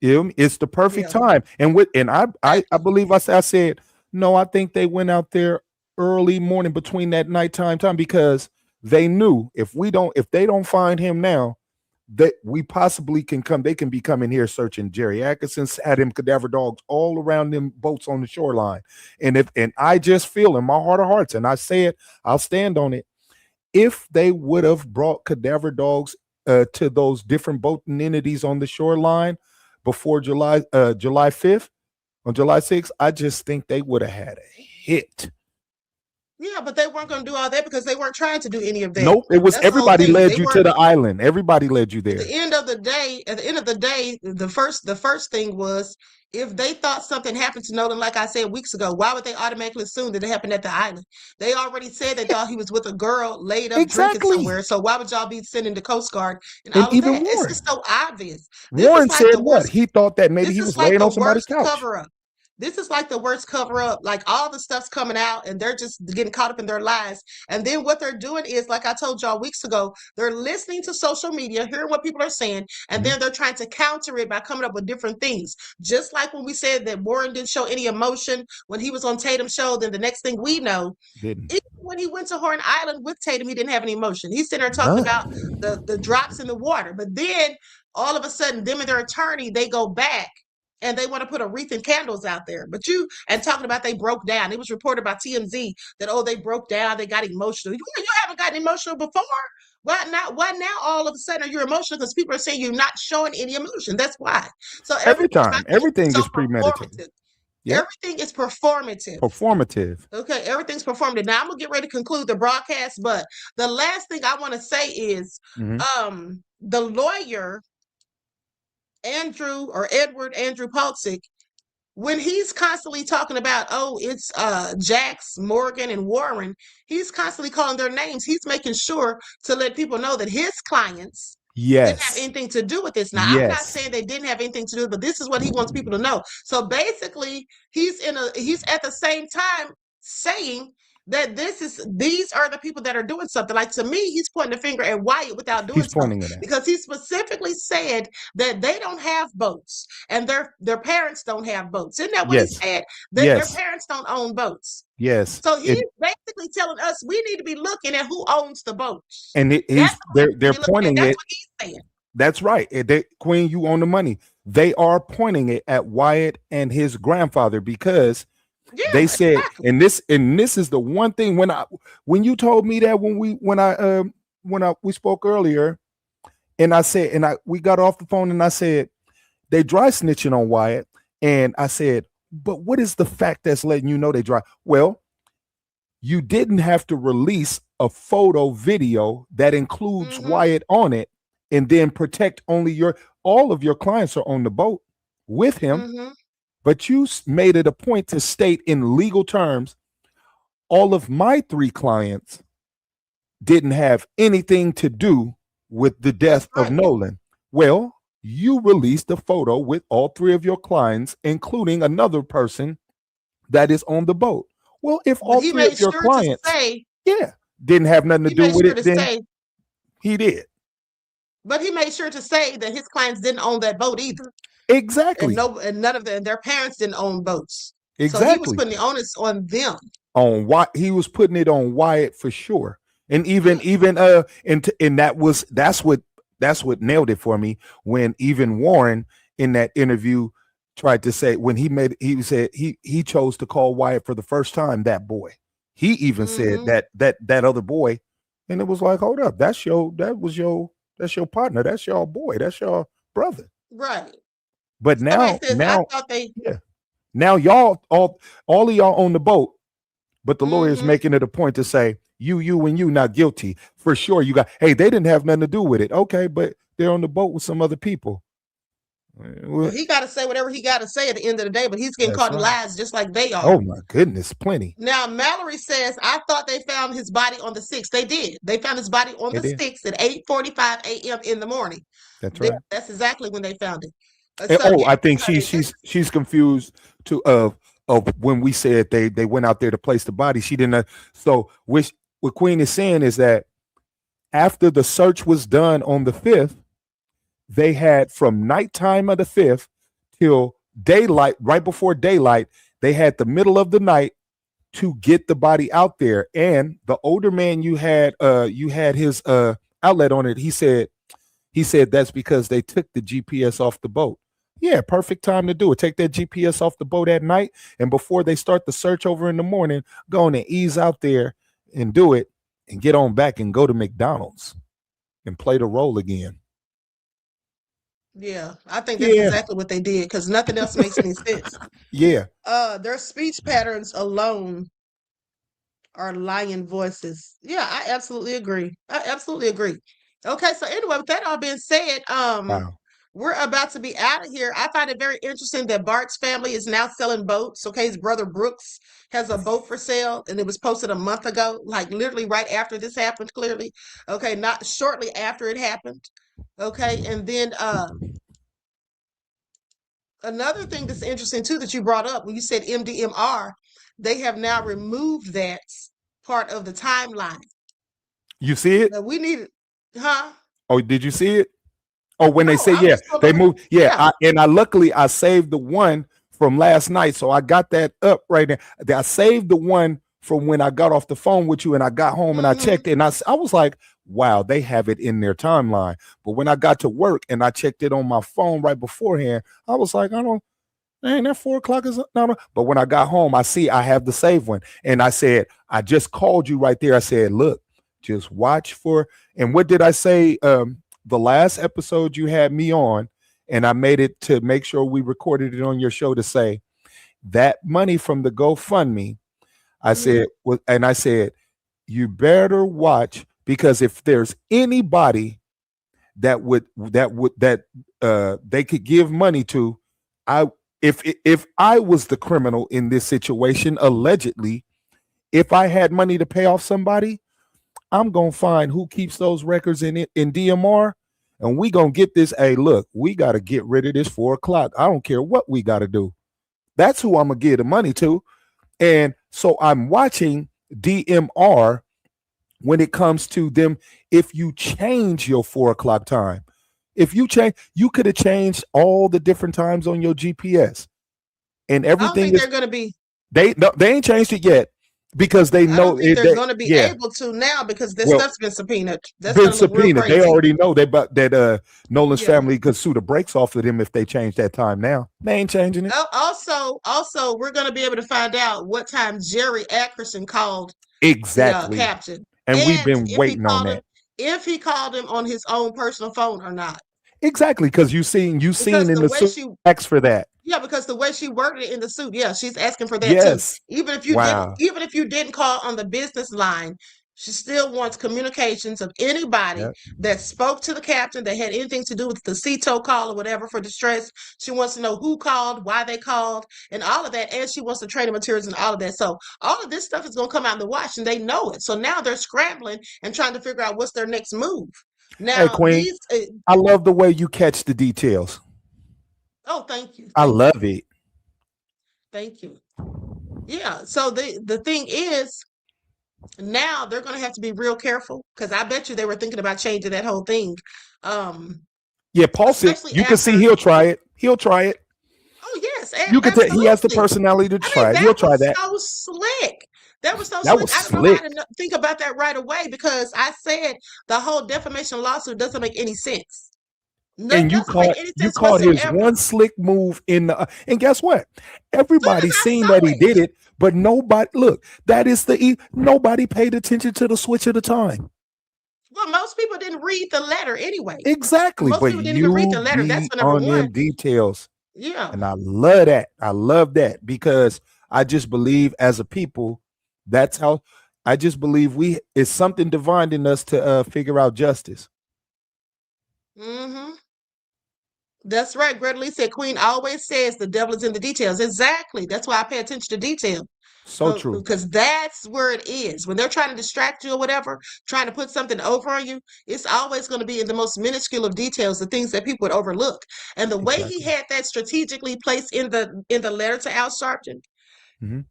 It's the perfect time. And I believe I said, no, I think they went out there early morning between that nighttime time because they knew if they don't find him now, that we possibly can come. They can be coming here searching. Jerry Atkinson's had him cadaver dogs all around them boats on the shoreline. And I just feel in my heart of hearts, and I say it, I'll stand on it. If they would have brought cadaver dogs to those different boating entities on the shoreline before July 5th, on July 6th, I just think they would have had a hit. Yeah, but they weren't going to do all that because they weren't trying to do any of that. Nope, it was everybody led you to the island. Everybody led you there. At the end of the day, the first thing was if they thought something happened to Nolan, like I said weeks ago, why would they automatically assume that it happened at the island? They already said they thought he was with a girl laid up drinking somewhere. So why would y'all be sending the Coast Guard and all of that? Warren. It's just so obvious. Warren said what? He thought that maybe he was laying on somebody's couch. Cover-up. This is like the worst cover up. Like all the stuff's coming out and they're just getting caught up in their lies. And then what they're doing is, like I told y'all weeks ago, they're listening to social media, hearing what people are saying, and then they're trying to counter it by coming up with different things. Just like when we said that Warren didn't show any emotion when he was on Tatum's show, then the next thing we know, even when he went to Horn Island with Tatum, he didn't have any emotion. He's sitting there talking about the drops in the water. But then all of a sudden, them and their attorney, they go back and they want to put a wreath and candles out there. But talking about they broke down. It was reported by TMZ that, they broke down, they got emotional. You haven't gotten emotional before. Why now all of a sudden are you emotional? Because people are saying you're not showing any emotion. That's why. So everything is premeditated. Yep. Everything is performative. Okay, everything's performative. Now I'm gonna get ready to conclude the broadcast, but the last thing I want to say is the lawyer Edward Andrew Paltzik, when he's constantly talking about, it's Jax, Morgan, and Warren, he's constantly calling their names. He's making sure to let people know that his clients didn't have anything to do with this. Now, I'm not saying they didn't have anything to do, but this is what he wants people to know. So basically, he's at the same time saying that these are the people that are doing something. Like, to me, he's pointing the finger at Wyatt without doing something, because he specifically said that they don't have boats and their parents don't have boats. Isn't that what he said? Their parents don't own boats. Yes. So he's basically telling us we need to be looking at who owns the boats. And they're pointing it. That's what he's saying. That's right. Queen, you own the money. They are pointing it at Wyatt and his grandfather because they said, and this is the one thing when you told me that when we spoke earlier, and I said, we got off the phone and I said they dry snitching on Wyatt, and I said, But what is the fact that's letting you know they drive? Well, you didn't have to release a photo video that includes Wyatt on it and then protect only all of your clients are on the boat with him. But you made it a point to state in legal terms, all of my 3 clients didn't have anything to do with the death of Nolan. Well, you released a photo with all 3 of your clients, including another person that is on the boat. Well, if all 3 of your clients didn't have nothing to do with it, then he did. But he made sure to say that his clients didn't own that boat either. Exactly. And none of their parents didn't own boats. Exactly. So he was putting the onus on them. On Wyatt, he was putting it on Wyatt for sure. And that's what nailed it for me when even Warren in that interview tried to say when he said he chose to call Wyatt for the first time that boy. He even said that other boy, and it was like, hold up, that's your partner, that's your boy, that's your brother. Right. But now y'all all of y'all on the boat, but the lawyer's making it a point to say you and you not guilty for sure. You got they didn't have nothing to do with it. Okay, but they're on the boat with some other people. Well, he got to say whatever he got to say at the end of the day, but he's getting caught in lies just like they are. Oh my goodness, plenty. Now Mallory says, I thought they found his body on the 6th. They did. They found his body on the 6th at 8:45 a.m. in the morning. That's right. That's exactly when they found it. I think she's confused of when we said they went out there to place the body. She didn't. So what Queen is saying is that after the search was done on the 5th, they had from nighttime of the 5th till daylight, right before daylight, they had the middle of the night to get the body out there. And the older man you had his outlet on it. He said that's because they took the GPS off the boat. Yeah, perfect time to do it. Take that GPS off the boat at night, and before they start the search over in the morning, go on and ease out there and do it and get on back and go to McDonald's and play the role again. Yeah, I think that's exactly what they did because nothing else makes any sense. Yeah. Their speech patterns alone are lying voices. Yeah, I absolutely agree. Okay, so anyway, with that all being said, we're about to be out of here. I find it very interesting that Bart's family is now selling boats. Okay, his brother Brooks has a boat for sale, and it was posted a month ago, like literally right after this happened, clearly. Okay, not shortly after it happened. Okay, and then another thing that's interesting too that you brought up when you said MDMR, they have now removed that part of the timeline. You see it? We need it, huh? Oh, did you see it? Oh, when they say they moved. Yeah, luckily I saved the one from last night, so I got that up right there. I saved the one from when I got off the phone with you and I got home and I checked it and I was like, wow, they have it in their timeline. But when I got to work and I checked it on my phone right beforehand, I was like, ain't that 4 o'clock is no. But when I got home, I see I have the save one. And I said, I just called you right there. I said, look, just watch for, and what did I say? The last episode you had me on, and I made it to make sure we recorded it on your show to say that money from the GoFundMe, I said, you better watch, because if there's anybody that they could give money to, if I was the criminal in this situation, allegedly, if I had money to pay off somebody, I'm gonna find who keeps those records in DMR, and we gonna get this. Hey, look, we gotta get rid of this 4 o'clock. I don't care what we gotta do. That's who I'm gonna give the money to. And so I'm watching DMR when it comes to them. If you change your 4 o'clock time, if you change, you could have changed all the different times on your GPS, and everything. I don't think they're gonna be. They ain't changed it yet. Because they know they're going to be able to now because this stuff's been subpoenaed. That's been subpoenaed. They already know that Nolan's family could sue the brakes off of them if they change that time now. They ain't changing it. Also, we're going to be able to find out what time Jerry Ackerson called exactly the captain, and we've been waiting on that. If he called him on his own personal phone or not. Exactly, because you seen in the suit for that. Yeah, because the way she worded it in the suit, yeah, she's asking for that too. Yes. Even if Wow. you didn't call on the business line, she still wants communications of anybody Yep. that spoke to the captain that had anything to do with the CETO call or whatever for distress. She wants to know who called, why they called, and all of that. And she wants the training materials and all of that. So all of this stuff is going to come out in the wash, and they know it. So now they're scrambling and trying to figure out what's their next move. Hey, Now Queen, these. I love the way you catch the details. Oh, thank you. I love it. Thank you. Yeah. So the thing is, now they're going to have to be real careful because I bet you they were thinking about changing that whole thing. Yeah, pulse it. Especially You can see after. he'll try it. He'll try it. Oh yes, You can tell he has the absolutely. personality to I try mean, it. He'll that try was that. so slick. That was so That slick. was I don't know how slick. to think about that right away because I said the whole defamation lawsuit doesn't make any sense. No, it And you doesn't make any sense caught his whatsoever. one slick move in the and guess what? Soon Everybody as I seen saw that he it. did it, but nobody look, that is nobody paid attention to the switch of the time. Well, most people didn't read the letter anyway. Exactly. Most But people didn't even read you the letter. That's be for number on one. them details. Yeah. And I love that. I love that because I just believe as a people, that's how I just believe it's something divine in us to figure out justice. Mm-hmm. That's right. Greta Lee said, Queen always says the devil is in the details. Exactly. That's why I pay attention to detail. So true. Because that's where it is. When they're trying to distract you or whatever, trying to put something over on you, it's always going to be in the most minuscule of details, the things that people would overlook. And the way he had that strategically placed in the letter to Al Sharpton,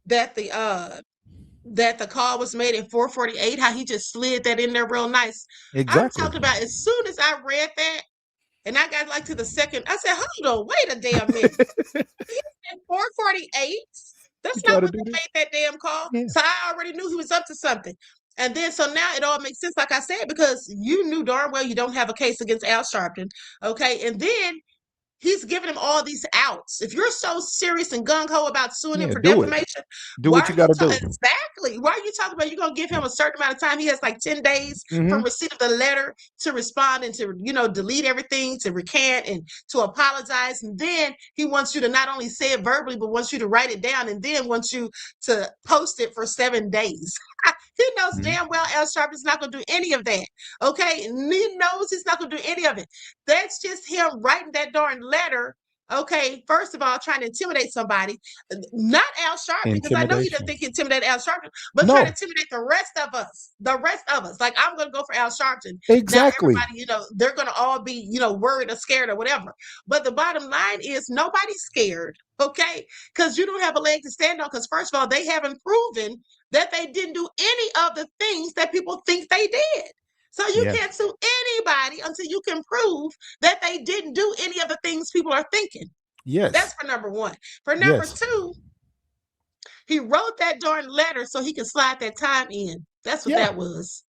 that the call was made at 4:48, how he just slid that in there real nice. Exactly. I'm talking about as soon as I read that, and I got like to the second, I said, hold on, wait a damn minute. He said 4:48. That's not when they made that damn call. Yeah. So I already knew he was up to something. And then so now it all makes sense, like I said, because you knew darn well you don't have a case against Al Sharpton. Okay. And then he's giving him all these outs. If you're so serious and gung-ho about suing him for defamation, do what you got to do. Exactly. Why are you talking about you're going to give him a certain amount of time? He has like 10 days from receipt of the letter to respond and to, delete everything, to recant and to apologize. And then he wants you to not only say it verbally, but wants you to write it down and then wants you to post it for 7 days. He knows damn well Al Sharpton's not going to do any of that. Okay. And he knows he's not going to do any of it. That's just him writing that darn letter. Okay. First of all, trying to intimidate somebody, not Al Sharpton, because I know he doesn't think he intimidated Al Sharpton, but trying to intimidate the rest of us. Like, I'm going to go for Al Sharpton. Exactly. Now, everybody, they're going to all be, worried or scared or whatever. But the bottom line is nobody's scared. Okay. Because you don't have a leg to stand on. Because first of all, they haven't proven that they didn't do any of the things that people think they did. So you can't sue anybody until you can prove that they didn't do any of the things people are thinking. Yes. That's for number one. For number two, he wrote that darn letter so he could slide that time in. That's what that was.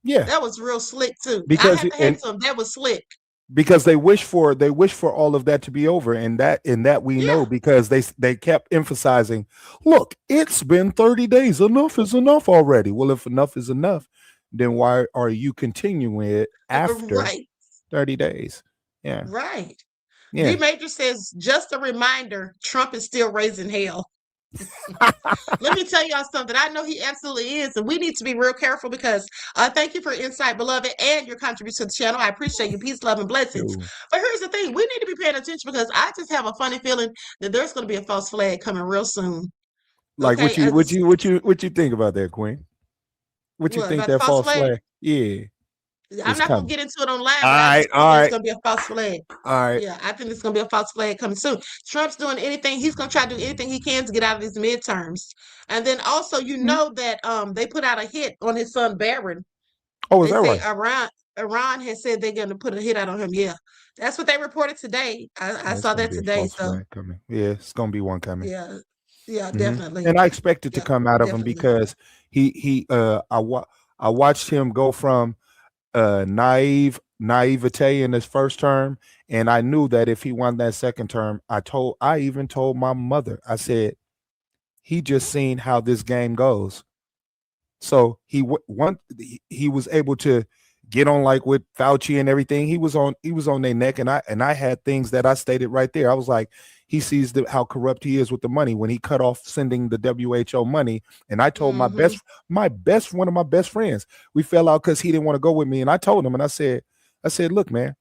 Yeah. That was real slick too. Because I have to hand some. That was slick. Because they wish for all of that to be over, and that we know because they kept emphasizing, look, it's been 30 days. Enough is enough already. Well, if enough is enough, then why are you continuing it after 30 days? Yeah. Right. Yeah. D Major says, just a reminder, Trump is still raising hell. Let me tell y'all something. I know he absolutely is, and we need to be real careful because thank you for insight, beloved, and your contribution to the channel. I appreciate you. Peace, love, and blessings. But here's the thing: we need to be paying attention because I just have a funny feeling that there's going to be a false flag coming real soon. Like what you think about that, Queen? What you think that false flag? Yeah. I'm not going to get into it on live. All right. It's going to be a false flag. All right. Yeah, I think it's going to be a false flag coming soon. Trump's doing anything. He's going to try to do anything he can to get out of these midterms. And then also, know that they put out a hit on his son, Barron. Oh, is that right? Iran has said they're going to put a hit out on him. Yeah. That's what they reported today. I saw that today. So yeah, it's going to be one coming. Yeah. Yeah, definitely. And I expect it to come out of him because I watched him go from naivete in his first term, and I knew that if he won that second term, I even told my mother, I said, he just seen how this game goes. So he was able to get on like with Fauci and everything. He was on their neck, and I had things that I stated right there. I was like, he sees how corrupt he is with the money when he cut off sending the WHO money. And I told one of my best friends, we fell out because he didn't want to go with me. And I told him, and I said, look, man,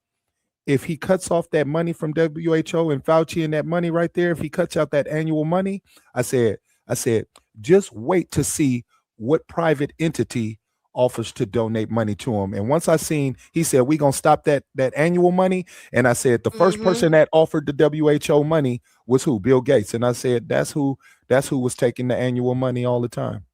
if he cuts off that money from WHO and Fauci and that money right there, if he cuts out that annual money, I said, just wait to see what private entity offers to donate money to him. And once I seen, he said, we gonna stop that annual money. And I said, the first person that offered the WHO money was who? Bill Gates. And I said, that's who was taking the annual money all the time.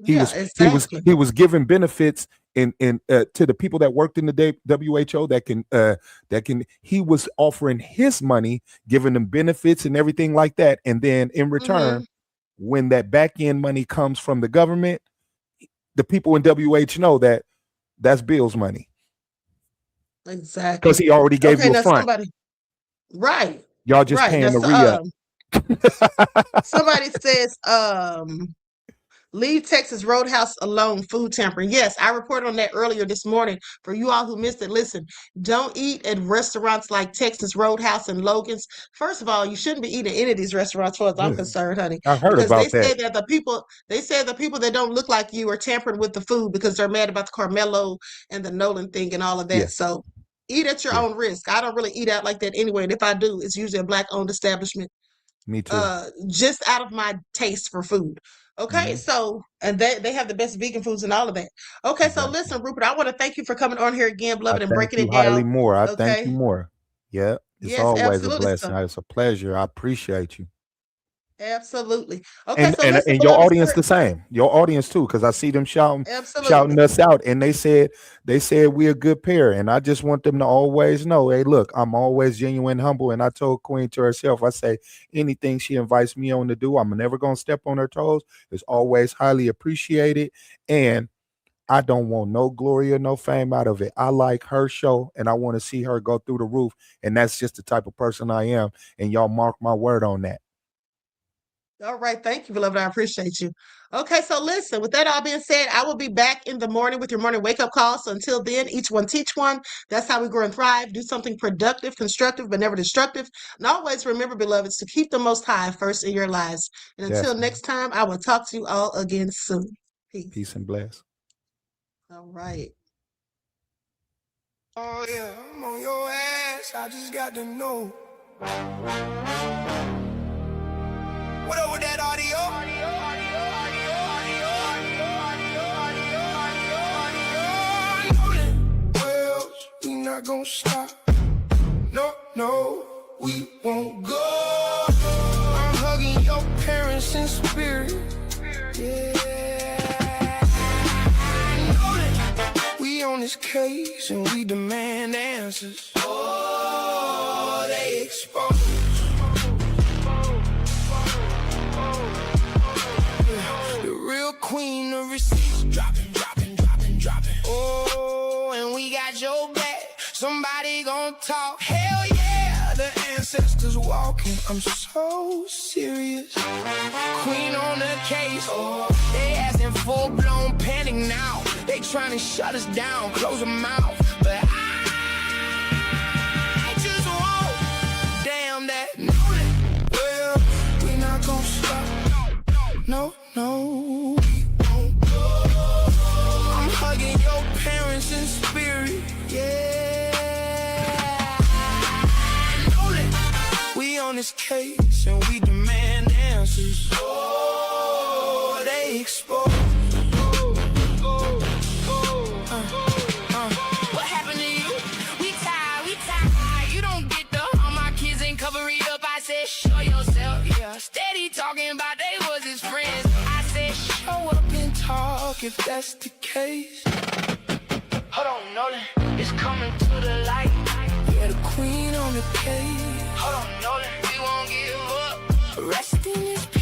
He was giving benefits to the people that worked in the WHO that can he was offering his money, giving them benefits and everything like that. And then in return, when that back end money comes from the government, the people in WHO know that that's Bill's money. Exactly. Because he already gave you a front. Right. Y'all just paying the re-up. Somebody says, leave Texas Roadhouse alone, food tampering. Yes, I reported on that earlier this morning. For you all who missed it, listen, don't eat at restaurants like Texas Roadhouse and Logan's. First of all, you shouldn't be eating any of these restaurants, as far as I'm concerned, honey. I heard about that. They say the people that don't look like you are tampering with the food because they're mad about the Carmelo and the Nolan thing and all of that. Yeah. So eat at your own risk. I don't really eat out like that anyway. And if I do, it's usually a Black-owned establishment. Me too. Just out of my taste for food. Okay, so, and they have the best vegan foods and all of that. Okay, so listen, Rupert, I want to thank you for coming on here again, beloved, and breaking it down. Highly more. I thank you more. Yeah, it's always a blessing. It's a pleasure. I appreciate you. Absolutely. Okay, and, so listen, and your audience the same. Your audience too, because I see them shouting us out, and they said we're a good pair, and I just want them to always know, hey, look, I'm always genuine, humble, and I told Queen to herself, I say anything she invites me on to do, I'm never gonna step on her toes. It's always highly appreciated, and I don't want no glory or no fame out of it. I like her show, and I want to see her go through the roof, and that's just the type of person I am, and y'all mark my word on that. All right. Thank you, beloved. I appreciate you. Okay. So listen, with that all being said, I will be back in the morning with your morning wake-up call. So until then, each one teach one. That's how we grow and thrive. Do something productive, constructive, but never destructive. And always remember, beloveds, to keep the Most High first in your lives. And until next time, I will talk to you all again soon. Peace. Peace and bless. All right. Oh, yeah. I'm on your ass. I just got to know. What up with that audio? Well, we not gonna stop. No, we won't go. I'm hugging your parents in spirit. Yeah. We on this case and we demand answers. Oh, they expose. Queen of receipts, dropping. Oh, and we got your back. Somebody gon' talk. Hell yeah, the ancestors walking. I'm so serious. Queen on the case. Oh, they asking full-blown panic now. They trying to shut us down, close our mouth. But I just won't. Damn that. Well, we not gon' stop. No. Hugging your parents in spirit, yeah. We on this case and we demand answers. Oh, they expose. What happened to you? We tired. You don't get the all my kids ain't cover it up. I said, show yourself, yeah. Steady talking about they was his friends. I said, show up and talk if that's the case. Hold on, Nolan, it's coming to the light. Yeah, the queen on the case. Hold on, Nolan, we won't give up. Rest in his peace.